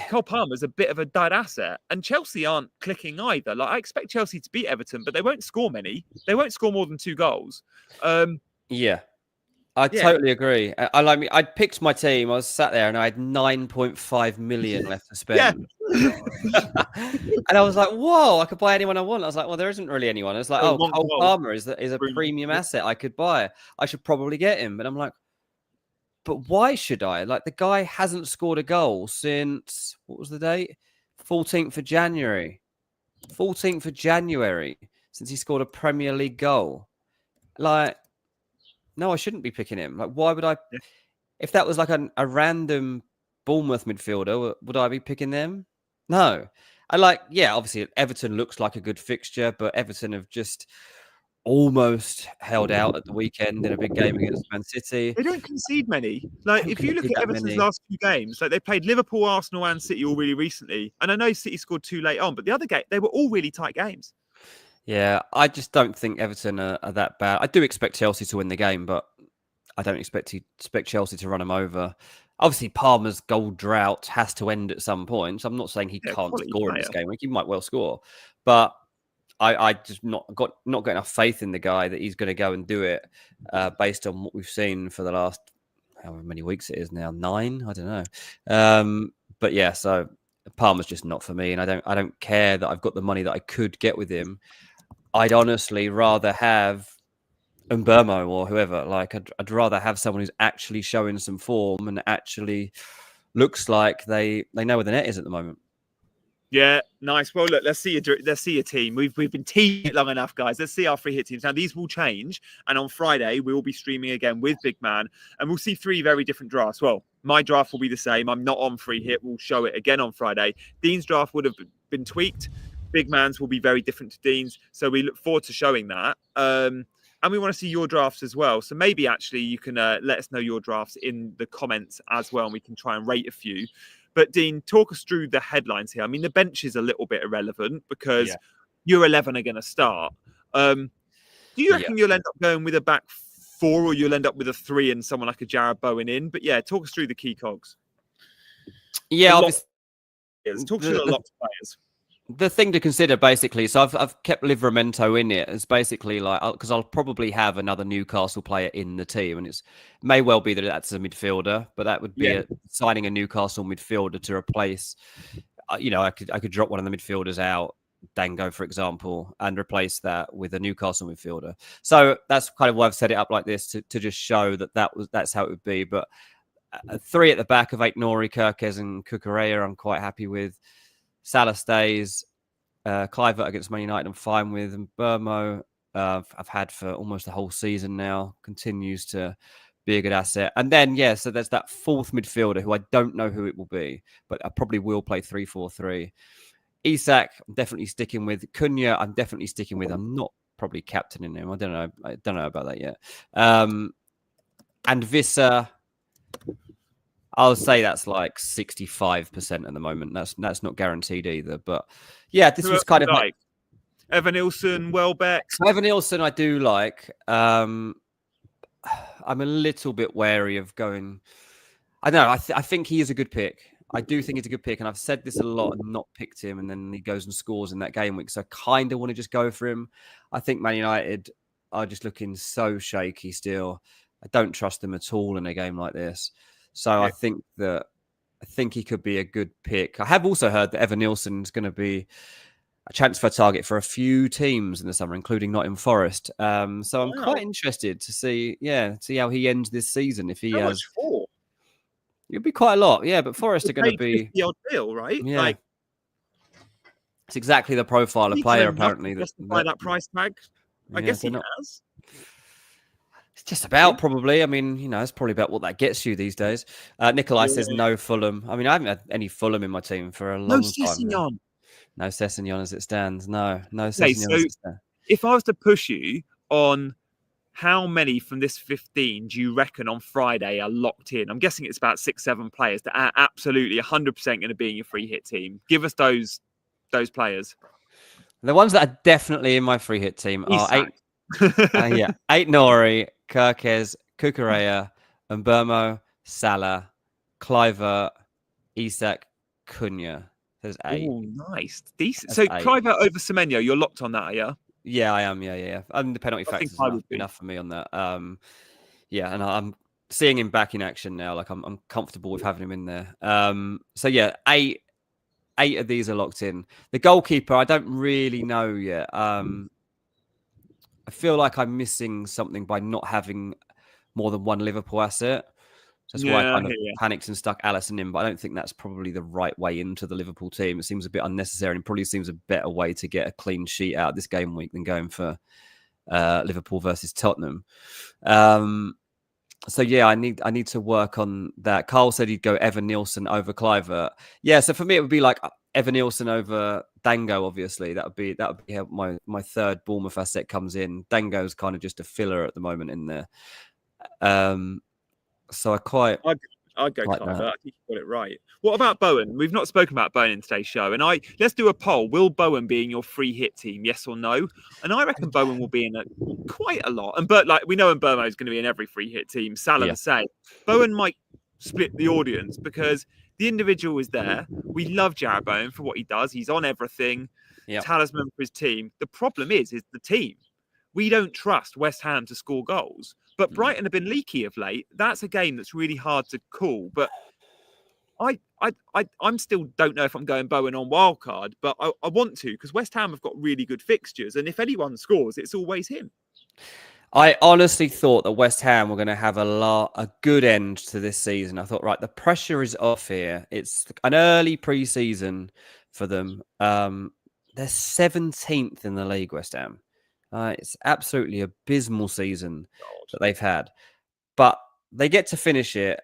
Cole Palmer's a bit of a dud asset, and Chelsea aren't clicking either. Like, I expect Chelsea to beat Everton, but they won't score many. They won't score more than 2 goals. I totally agree. I picked my team. I was sat there and I had 9.5 million left to spend. And I was like, whoa, I could buy anyone I want. I was like, well, there isn't really anyone. It's like, Cole Palmer is a premium asset I could buy. I should probably get him. But I'm like, but why should I? Like, the guy hasn't scored a goal since, what was the date? 14th of January. 14th of January since he scored a Premier League goal. Like, no, I shouldn't be picking him. Like, why would I? If that was like a random Bournemouth midfielder, would I be picking them? No. Obviously, Everton looks like a good fixture, but Everton have just almost held out at the weekend in a big game against Man City. They don't concede many. Like, if you look at Everton's last few games, like they played Liverpool, Arsenal, and City all really recently. And I know City scored 2 late on, but the other game, they were all really tight games. Yeah, I just don't think Everton are that bad. I do expect Chelsea to win the game, but I don't expect Chelsea to run them over. Obviously, Palmer's goal drought has to end at some point. So I'm not saying he can't score in this game. Like, he might well score, but I just not got enough faith in the guy that he's going to go and do it based on what we've seen for the last however many weeks it is now, 9. I don't know. But yeah, so Palmer's just not for me, and I don't care that I've got the money that I could get with him. I'd honestly rather have Mbermo or whoever. Like, I'd rather have someone who's actually showing some form and actually looks like they know where the net is at the moment. Yeah, nice. Well, look, let's see your team. We've been teasing it long enough, guys. Let's see our free hit teams. Now, these will change, and on Friday we will be streaming again with Big Man, and we'll see 3 very different drafts. Well, my draft will be the same. I'm not on free hit. We'll show it again on Friday. Dean's draft would have been tweaked. Big Man's will be very different to Dean's, so we look forward to showing that. And we want to see your drafts as well. So maybe actually you can let us know your drafts in the comments as well, and we can try and rate a few. But Dean, talk us through the headlines here. I mean, the bench is a little bit irrelevant because your 11 are going to start. Do you reckon you'll end up going with a back 4, or you'll end up with a 3 and someone like a Jarrod Bowen in? But yeah, talk us through the key cogs. Yeah, obviously. Talk to a lot of players. The thing to consider, basically, so I've kept Livramento in it. It's basically like, because I'll probably have another Newcastle player in the team, and it may well be that that's a midfielder, but that would be signing a Newcastle midfielder to replace. I could drop one of the midfielders out Dango, for example, and replace that with a Newcastle midfielder. So that's kind of why I've set it up like this to just show that's how it would be. But 3 at the back of Aït-Nouri, Kerkez, and Cucurella, I'm quite happy with. Salah stays. Kluivert against Man United, I'm fine with. And Burmo, I've had for almost the whole season now, continues to be a good asset. And then, so there's that 4th midfielder who I don't know who it will be, but I probably will play 3-4-3. Isak, I'm definitely sticking with. Cuna, I'm definitely sticking with. I'm not probably captaining him. I don't know about that yet. And Visser, I'll say that's like 65% at the moment. That's not guaranteed either. But yeah, this was kind of like Evanilson, Welbeck. Evanilson, I do like. I'm a little bit wary of going. I don't know. I think he is a good pick. I do think he's a good pick, and I've said this a lot and not picked him, and then he goes and scores in that game week. So I kind of want to just go for him. I think Man United are just looking so shaky still. I don't trust them at all in a game like this. So I think he could be a good pick. I have also heard that Evan Nilsson is going to be a transfer target for a few teams in the summer, including Nottingham Forest. So I'm quite interested to see how he ends this season. If he How has much for? It'll be quite a lot, but Forest are going to be 50 odd deal, right? Yeah, like it's exactly the profile of player apparently that justify that price tag. I guess he has. It's just about probably. I mean, it's probably about what that gets you these days. Nikolai says no Fulham. I mean, I haven't had any Fulham in my team for a long time. No Sessegnon as it stands. No Sessegnon as it stands. If I was to push you on how many from this 15 do you reckon on Friday are locked in? I'm guessing it's about 6-7 players that are absolutely 100% going to be in your free hit team. Give us those players. The ones that are definitely in my free hit team are Aït-Nouri, Kerkez, Cucurella, Mbeumo, Salah, Kluivert, Isak, Cuna. There's 8. Oh, nice. Decent. So Kluivert over Semenyo, you're locked on that, are you? Yeah, I am. Yeah. And the penalty factor is enough for me on that. And I'm seeing him back in action now. Like I'm comfortable with having him in there. So yeah, 8 of these are locked in. The goalkeeper, I don't really know yet. I feel like I'm missing something by not having more than one Liverpool asset. That's why I kind of panicked and stuck Alisson in, but I don't think that's probably the right way into the Liverpool team. It seems a bit unnecessary and probably seems a better way to get a clean sheet out this game week than going for Liverpool versus Tottenham. So yeah, I need to work on that. Carl said he'd go Evan Nilsson over Kluivert. Yeah, so for me it would be like Evan Nilsson over Dango. Obviously, that would be how my third Bournemouth asset comes in. Dango's kind of just a filler at the moment in there. So I'd go Kluivert. I think you got it right. What about Bowen? We've not spoken about Bowen in today's show. And let's do a poll. Will Bowen be in your free hit team? Yes or no? And I reckon Bowen will be in quite a lot. And we know Mbeumo is going to be in every free hit team. Salah the same. Bowen might split the audience because the individual is there. We love Jarrod Bowen for what he does. He's on everything. Talisman for his team. The problem is the team. We don't trust West Ham to score goals. But Brighton have been leaky of late. That's a game that's really hard to call. But I'm still don't know if I'm going Bowen on wildcard, but I want to because West Ham have got really good fixtures. And if anyone scores, it's always him. I honestly thought that West Ham were going to have a good end to this season. I thought, right, the pressure is off here. It's an early pre-season for them. They're 17th in the league, West Ham. It's absolutely abysmal season that they've had. But they get to finish it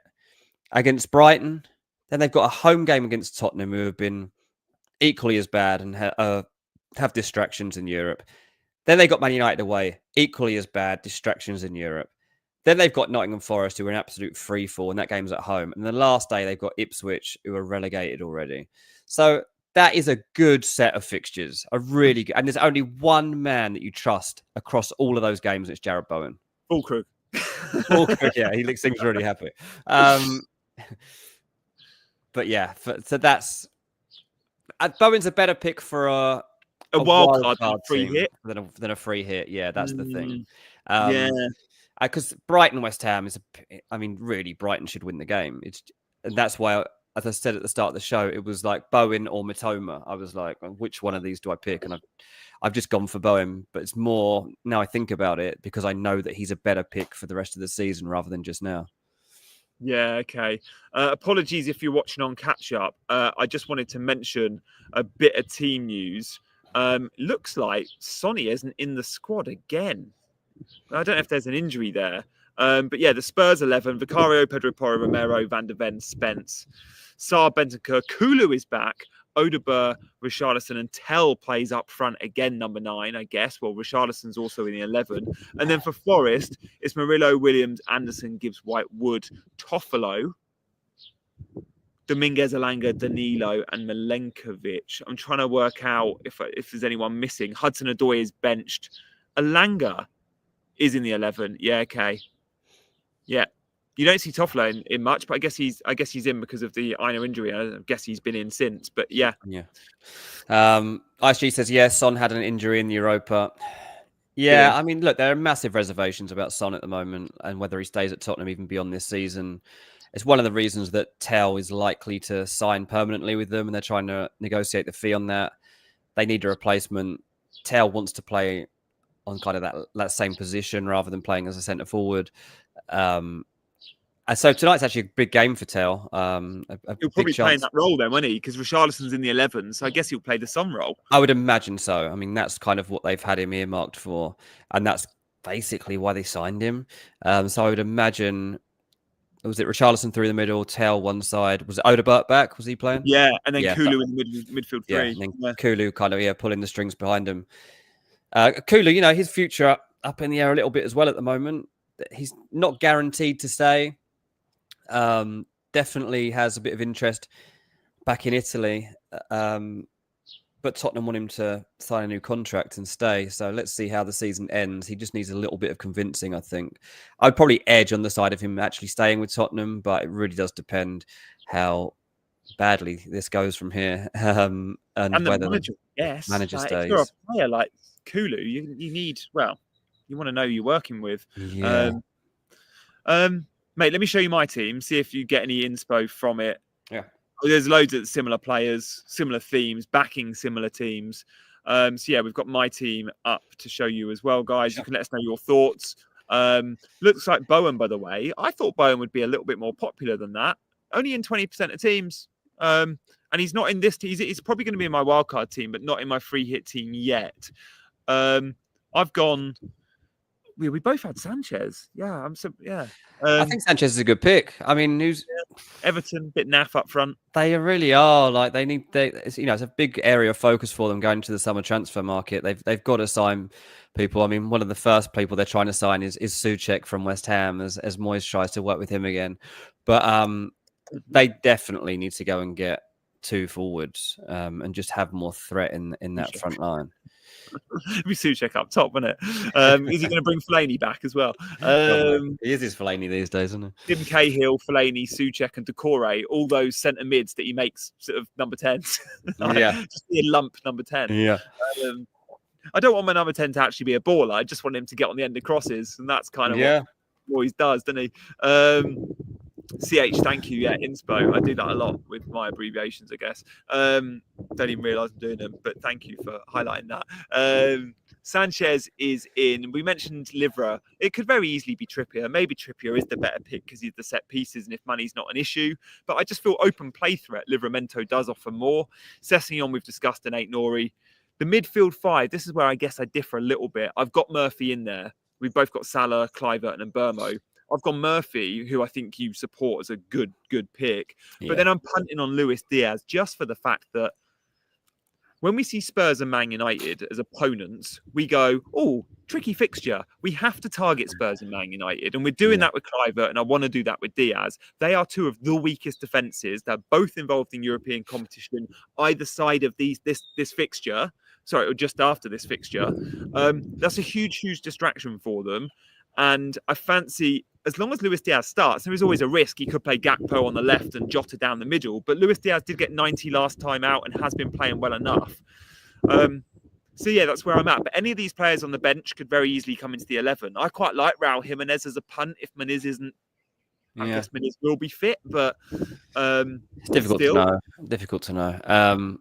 against Brighton. Then they've got a home game against Tottenham, who have been equally as bad and have distractions in Europe. Then they got Man United away, equally as bad, distractions in Europe. Then they've got Nottingham Forest, who are an absolute free-fall, and that game's at home. And the last day, they've got Ipswich, who are relegated already. So that is a good set of fixtures, a really good. And there's only one man that you trust across all of those games. It's Jarrod Bowen. Fulkrug. Yeah, he seems really happy. But yeah, so that's Bowen's a better pick for a wild card free hit than a free hit. Yeah, that's the thing. Because Brighton West Ham really Brighton should win the game. And that's why as I said at the start of the show, it was like Bowen or Mitoma. I was like, which one of these do I pick? And I've just gone for Bowen, but it's more now I think about it because I know that he's a better pick for the rest of the season rather than just now. Yeah, okay. Apologies if you're watching on catch up. I just wanted to mention a bit of team news. Looks like Sonny isn't in the squad again. I don't know if there's an injury there. But yeah, the Spurs 11, Vicario, Pedro Porro, Romero, Van der Ven, Spence, Saar, Bentancur, Kulu is back, Odegaard, Richarlison, and Tell plays up front again, number 9, I guess. Well, Richarlison's also in the 11. And then for Forest, it's Murillo, Williams, Anderson, Gibbs, White, Wood, Toffolo, Dominguez, Alanga, Danilo, and Milenkovic. I'm trying to work out if there's anyone missing. Hudson-Odoi is benched. Alanga is in the 11. Yeah, okay. Yeah. You don't see Toffolo in much, but I guess he's in because of the Aina injury. I guess he's been in since, but yeah. Yeah. ISG says, yes, Son had an injury in the Europa. Yeah, I mean, look, there are massive reservations about Son at the moment and whether he stays at Tottenham even beyond this season. It's one of the reasons that Tell is likely to sign permanently with them, and they're trying to negotiate the fee on that. They need a replacement. Tell wants to play on kind of that same position rather than playing as a centre forward. And so tonight's actually a big game for Tell. He'll probably play in that role then, won't he? Because Richarlison's in the 11, so I guess he'll play the Son role. I would imagine so. I mean, that's kind of what they've had him earmarked for, and that's basically why they signed him. So I would imagine, was it Richarlison through the middle, Tell one side? Was it Odegaard back? Was he playing? Yeah, and then Kulu in the midfield 3. Yeah, and then Kulu kind of pulling the strings behind him. Kulu, you know, his future up in the air a little bit as well at the moment. He's not guaranteed to stay. Definitely has a bit of interest back in Italy, but Tottenham want him to sign a new contract and stay. So let's see how the season ends. He just needs a little bit of convincing, I think. I'd probably edge on the side of him actually staying with Tottenham, but it really does depend how badly this goes from here, and whether the manager stays. If you're a player like Kulu, you need, well, you want to know who you're working with. Yeah. Mate, let me show you my team, see if you get any inspo from it. Yeah. There's loads of similar players, similar themes, backing similar teams. So yeah, we've got my team up to show you as well, guys. You can let us know your thoughts. Looks like Bowen, by the way. I thought Bowen would be a little bit more popular than that. Only in 20% of teams. And he's not in this team. He's probably going to be in my wildcard team, but not in my free hit team yet. I've gone... We both had Sanchez. Yeah, I think Sanchez is a good pick. I mean, Everton, bit naff up front. They really are. Like it's a big area of focus for them going into the summer transfer market. They've got to sign people. I mean, one of the first people they're trying to sign is Souček from West Ham as Moyes tries to work with him again. But they definitely need to go and get 2 forwards and just have more threat in that front line. Be Souček up top, wouldn't it? Is he going to bring Fellaini back as well? He is his Fellaini these days, isn't he? Tim Cahill, Fellaini, Souček, and Decore, all those centre mids that he makes sort of number 10s. Just be a lump number 10. Yeah. I don't want my number 10 to actually be a baller. I just want him to get on the end of crosses, and that's kind of what he does, doesn't he? CH, thank you. Yeah, inspo. I do that a lot with my abbreviations, I guess. Don't even realise I'm doing them, but thank you for highlighting that. Sanchez is in. We mentioned Livra. It could very easily be Trippier. Maybe Trippier is the better pick because he's the set pieces and if money's not an issue. But I just feel open play threat. Livramento does offer more. Sessegnon, we've discussed, and Nori. The midfield 5, this is where I guess I differ a little bit. I've got Murphy in there. We've both got Salah, Kluivert, and Burmo. I've got Murphy, who I think you support as a good pick. Yeah. But then I'm punting on Luis Diaz just for the fact that when we see Spurs and Man United as opponents, we go, oh, tricky fixture. We have to target Spurs and Man United. And we're doing that with Kluivert, and I want to do that with Diaz. They are 2 of the weakest defences. They're both involved in European competition, either side of this fixture. Sorry, or just after this fixture. That's a huge distraction for them. And I fancy, as long as Luis Diaz starts, there is always a risk he could play Gakpo on the left and Jota down the middle. But Luis Diaz did get 90 last time out and has been playing well enough. So yeah, that's where I'm at. But any of these players on the bench could very easily come into the 11. I quite like Raul Jimenez as a punt if Muniz isn't I Yeah. guess Menez will be fit, but It's difficult still. to know. Difficult to know.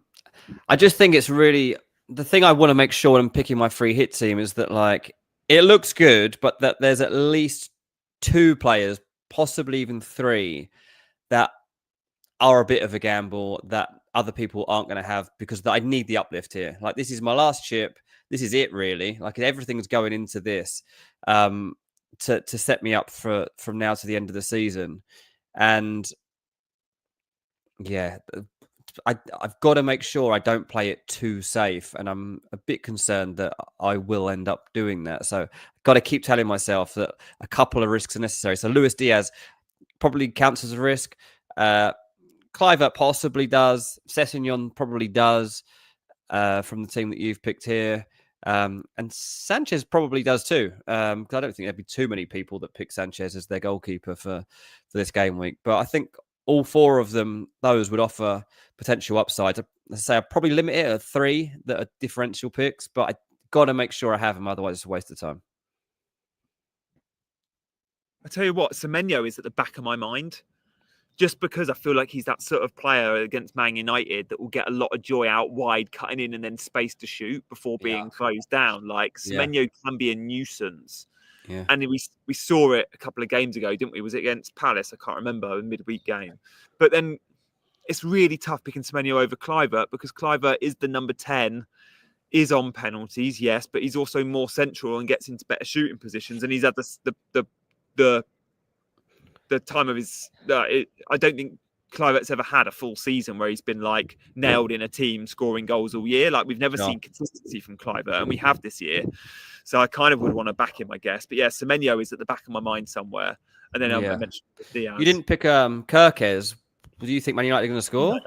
I just think it's really the thing I want to make sure when I'm picking my free hit team is that like it looks good, but that there's at least 2 players, possibly even 3, that are a bit of a gamble that other people aren't going to have because I need the uplift here. Like this is my last chip. This is it really. Like everything's going into this to set me up for from now to the end of the season. And yeah, I've got to make sure I don't play it too safe, and I'm a bit concerned that I will end up doing that. So I've got to keep telling myself that a couple of risks are necessary. So Luis Diaz probably counts as a risk. Kluivert possibly does. Sessegnon probably does from the team that you've picked here. And Sanchez probably does too. Because I don't think there'd be too many people that pick Sanchez as their goalkeeper for this game week. But I think all 4 of them, those would offer potential upside. As I say, I'd probably limit it at 3 that are differential picks, but I got to make sure I have them. Otherwise, it's a waste of time. I tell you what, Semenyo is at the back of my mind. Just because I feel like he's that sort of player against Man United that will get a lot of joy out wide, cutting in and then space to shoot before being closed down. Like Semenyo can be a nuisance. Yeah. And we saw it a couple of games ago, didn't we? Was it against Palace? I can't remember, a midweek game. But then it's really tough picking Semenyo over Kluivert because Kluivert is the number 10, is on penalties, yes, but he's also more central and gets into better shooting positions. And he's had the time of his. I don't think Kluivert's ever had a full season where he's been like nailed in a team scoring goals all year. Like we've never seen consistency from Kluivert, and we have this year. So I kind of would want to back him, I guess. But yeah, Semenyo is at the back of my mind somewhere. And then I mentioned Diaz. You didn't pick Kirkes. Do you think Man United are going to score?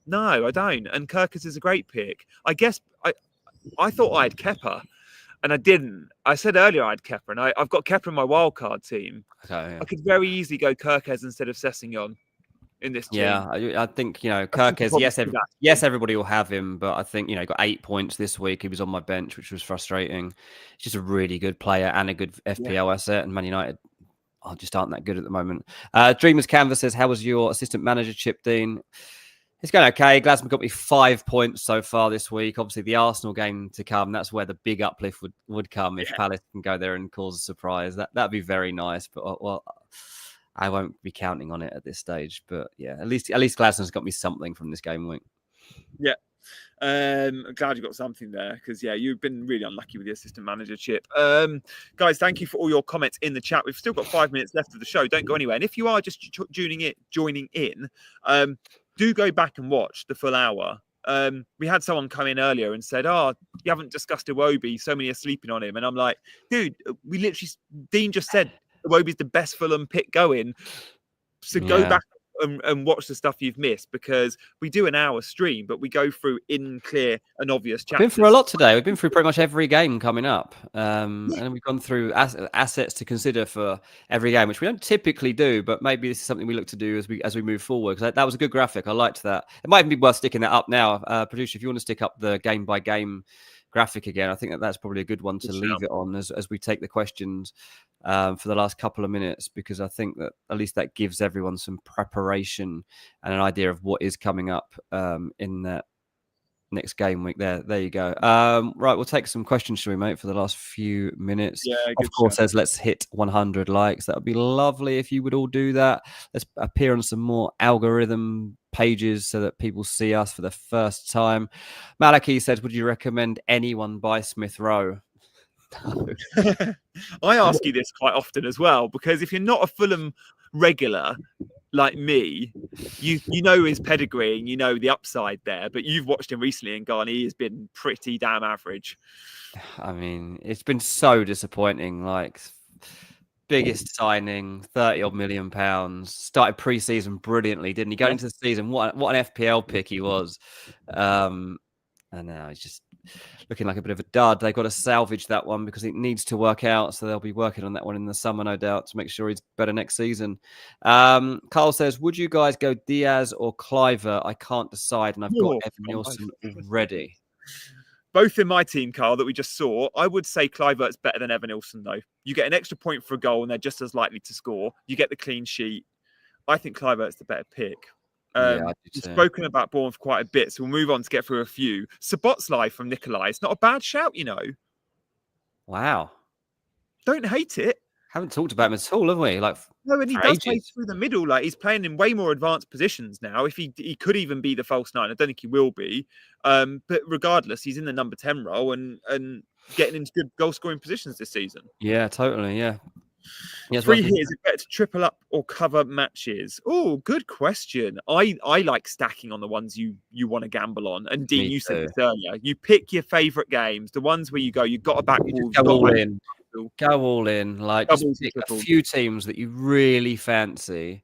No, I don't. And Kirkes is a great pick. I guess I thought I had Kepa. And I didn't. I said earlier I had Kepa, and I've got Kepa in my wildcard team. Okay, I could very easily go Kirkes instead of Sessegnon in this team. Yeah, I think, Kirkes, yes, everybody will have him, but I think, he got 8 points this week. He was on my bench, which was frustrating. He's just a really good player and a good FPL asset, and Man United just aren't that good at the moment. Dreamers Canvas says, how was your assistant manager, Chip Dean? It's going okay. Glasman got me 5 points so far this week. Obviously, the Arsenal game to come, that's where the big uplift would come if Palace can go there and cause a surprise. That'd be very nice. But, well, I won't be counting on it at this stage. But, yeah, at least Glasman's got me something from this game week. Yeah. I'm glad you got something there because, you've been really unlucky with the assistant manager, Chip. Guys, thank you for all your comments in the chat. We've still got 5 minutes left of the show. Don't go anywhere. And if you are just joining in, do go back and watch the full hour. We had someone come in earlier and said, you haven't discussed Iwobi. So many are sleeping on him. And I'm like, dude, Dean just said Iwobi's the best Fulham pick going. So go back and watch the stuff you've missed because we do an hour stream, but we go through in clear and obvious chapters. We've been through a lot today. We've been through pretty much every game coming up. And we've gone through assets to consider for every game, which we don't typically do, but maybe this is something we look to do as we move forward. Because that was a good graphic. I liked that. It might even be worth sticking that up now. Producer, if you want to stick up the game by game graphic again, I think that's probably a good one to leave it on as we take the questions for the last couple of minutes, because I think that at least that gives everyone some preparation and an idea of what is coming up in that next game week. There you go. Right, we'll take some questions, shall we, mate, for the last few minutes. Of course, says let's hit 100 likes. That would be lovely if you would all do that. Let's appear on some more algorithm pages so that people see us for the first time. Malaki says, would you recommend anyone buy Smith Rowe? I ask you this quite often as well, because if you're not a Fulham regular like me, you know his pedigree and you know the upside there, but you've watched him recently and gone, he has been pretty damn average. I mean, it's been so disappointing. Like, biggest signing, 30 odd million pounds, started pre-season brilliantly, didn't he? Going into the season, what an FPL pick he was. And now he's just looking like a bit of a dud. They've got to salvage that one because it needs to work out. So they'll be working on that one in the summer, no doubt, to make sure he's better next season. Carl says, would you guys go Diaz or Kluivert? I can't decide, and I've got Evan Nielsen already. both in my team, Carl, that we just saw, I would say Kluivert's better than Evan-Nilsson, though. You get an extra point for a goal, and they're just as likely to score. You get the clean sheet. I think Kluivert's the better pick. Yeah, I do We've too. spoken about Bournemouth quite a bit, so we'll move on to get through a few. Sabotslai from Nikolai. It's not a bad shout, you know. Wow. Don't hate it. Haven't talked about him at all, have we? Like, No, and he for does play ages. through the middle. Like, he's playing in way more advanced positions now. If he could even be the false nine, I don't think he will be. But regardless, he's in the number 10 role and getting into good goal scoring positions this season. Yeah, totally. Yeah. Free hit, is it better to triple up or cover matches? Oh, good question. I like stacking on the ones you want to gamble on. And Dean, you said this earlier. You pick your favourite games, the ones where you go, you've got to back Wolves. Go all in. Go all in. Like, just pick a few teams that you really fancy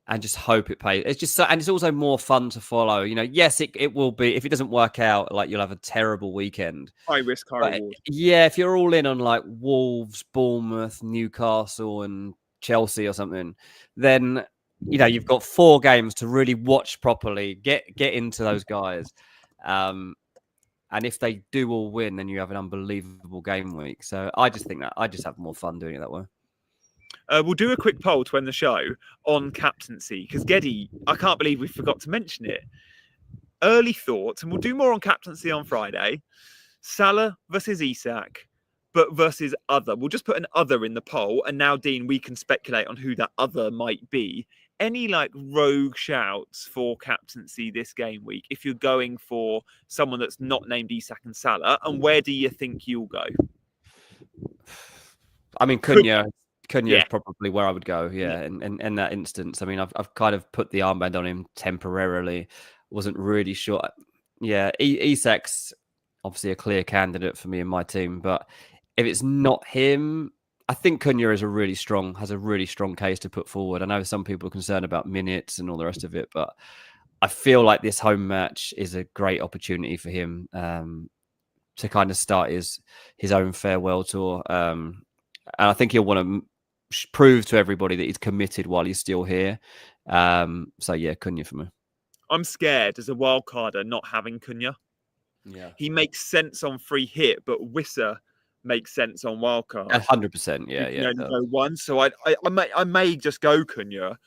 and just hope it pays. It's just so, and it's also more fun to follow. You know, yes, it will be. If it doesn't work out, like, you'll have a terrible weekend. High risk, high reward. Yeah, if you're all in on like Wolves, Bournemouth, Newcastle, and Chelsea or something, then you know you've got 4 games to really watch properly. Get into those guys. And if they do all win, then you have an unbelievable game week. So I just think that I just have more fun doing it that way. We'll do a quick poll to end the show on captaincy because Geddy, I can't believe we forgot to mention it. Early thoughts, and we'll do more on captaincy on Friday. Salah versus Isak, but versus other. We'll just put an other in the poll, and now, Dean, we can speculate on who that other might be. Any like rogue shouts for captaincy this game week if you're going for someone that's not named Isak and Salah, and where do you think you'll go? I mean, Cuna is probably where I would go. Yeah, in that instance. I mean, I've kind of put the armband on him temporarily. Wasn't really sure. Yeah, Isak's obviously a clear candidate for me in my team, but if it's not him, I think Cuna has a really strong case to put forward. I know some people are concerned about minutes and all the rest of it, but I feel like this home match is a great opportunity for him to kind of start his own farewell tour. And I think he'll want to prove to everybody that he's committed while he's still here. So yeah, Cuna for me. I'm scared as a wild carder not having Cuna. Yeah, he makes sense on free hit, but Wissa makes sense on wildcard. 100%. Yeah. No one. So I may just go Cuna.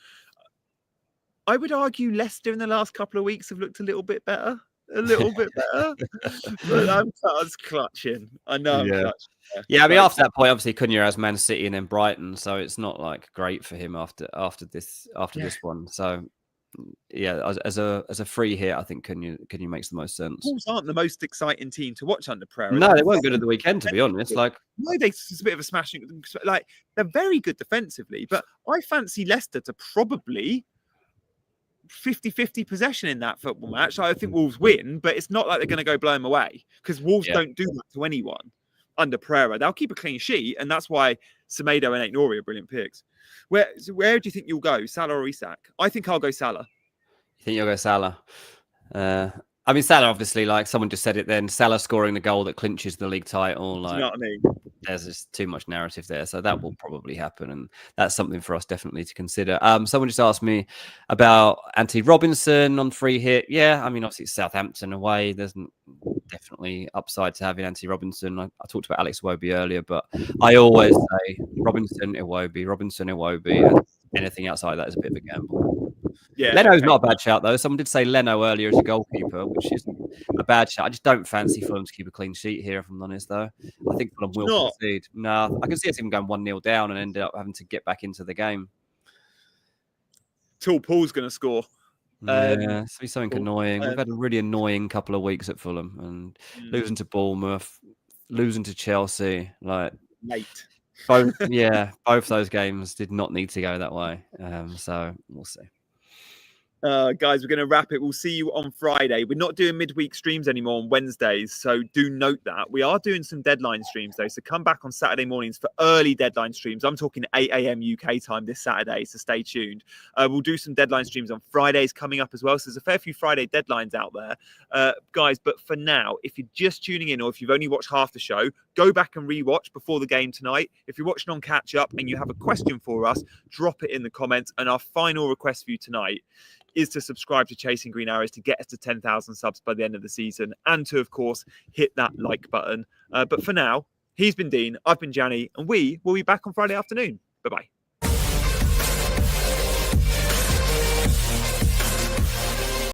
I would argue Leicester in the last couple of weeks have looked a little bit better. But I'm clutching. I know I'm clutching. Yeah, I mean, after that point, obviously Cuna has Man City and then Brighton, so it's not like great for him after this one. So yeah, as a free hit, I think Cuna makes the most sense. Wolves aren't the most exciting team to watch under Pereira. No, they weren't good at the weekend, to be honest. Like, no, it's a bit of a smashing. Like, they're very good defensively, but I fancy Leicester to probably 50-50 possession in that football match. I think Wolves win, but it's not like they're going to go blow them away because Wolves don't do that to anyone under Pereira. They'll keep a clean sheet, and that's why Semedo and Aït-Nouri are brilliant picks. Where do you think you'll go, Salah or Isak? I think I'll go Salah. You think you'll go Salah? I mean, Salah, obviously, like someone just said it then, Salah scoring the goal that clinches the league title. Like, you know what I mean? There's just too much narrative there. So that will probably happen. And that's something for us definitely to consider. Someone just asked me about Anthony Robinson on free hit. Yeah, I mean, obviously it's Southampton away. There's definitely upside to having Anthony Robinson. I talked about Alex Iwobi earlier, but I always say Robinson, Iwobi. And anything outside of that is a bit of a gamble. Yeah, Leno's not a bad shout, though. Someone did say Leno earlier as a goalkeeper, which isn't a bad shout. I just don't fancy Fulham to keep a clean sheet here, if I'm honest, though. I think Fulham will concede. No, I can see us even going 1-0 down and end up having to get back into the game. Till Paul's going to score. Yeah, it's be something annoying. We've had a really annoying couple of weeks at Fulham and losing to Bournemouth, losing to Chelsea. Like, late. Both those games did not need to go that way. So we'll see. Guys, we're going to wrap it. We'll see you on Friday. We're not doing midweek streams anymore on Wednesdays, so do note that. We are doing some deadline streams, though, so come back on Saturday mornings for early deadline streams. I'm talking 8 a.m. UK time this Saturday, so stay tuned. We'll do some deadline streams on Fridays coming up as well, so there's a fair few Friday deadlines out there. Guys, but for now, if you're just tuning in or if you've only watched half the show, go back and rewatch before the game tonight. If you're watching on catch-up and you have a question for us, drop it in the comments. And our final request for you tonight is to subscribe to Chasing Green Arrows to get us to 10,000 subs by the end of the season, and to, of course, hit that like button. But for now, he's been Dean, I've been Gianni, and we will be back on Friday afternoon. Bye-bye.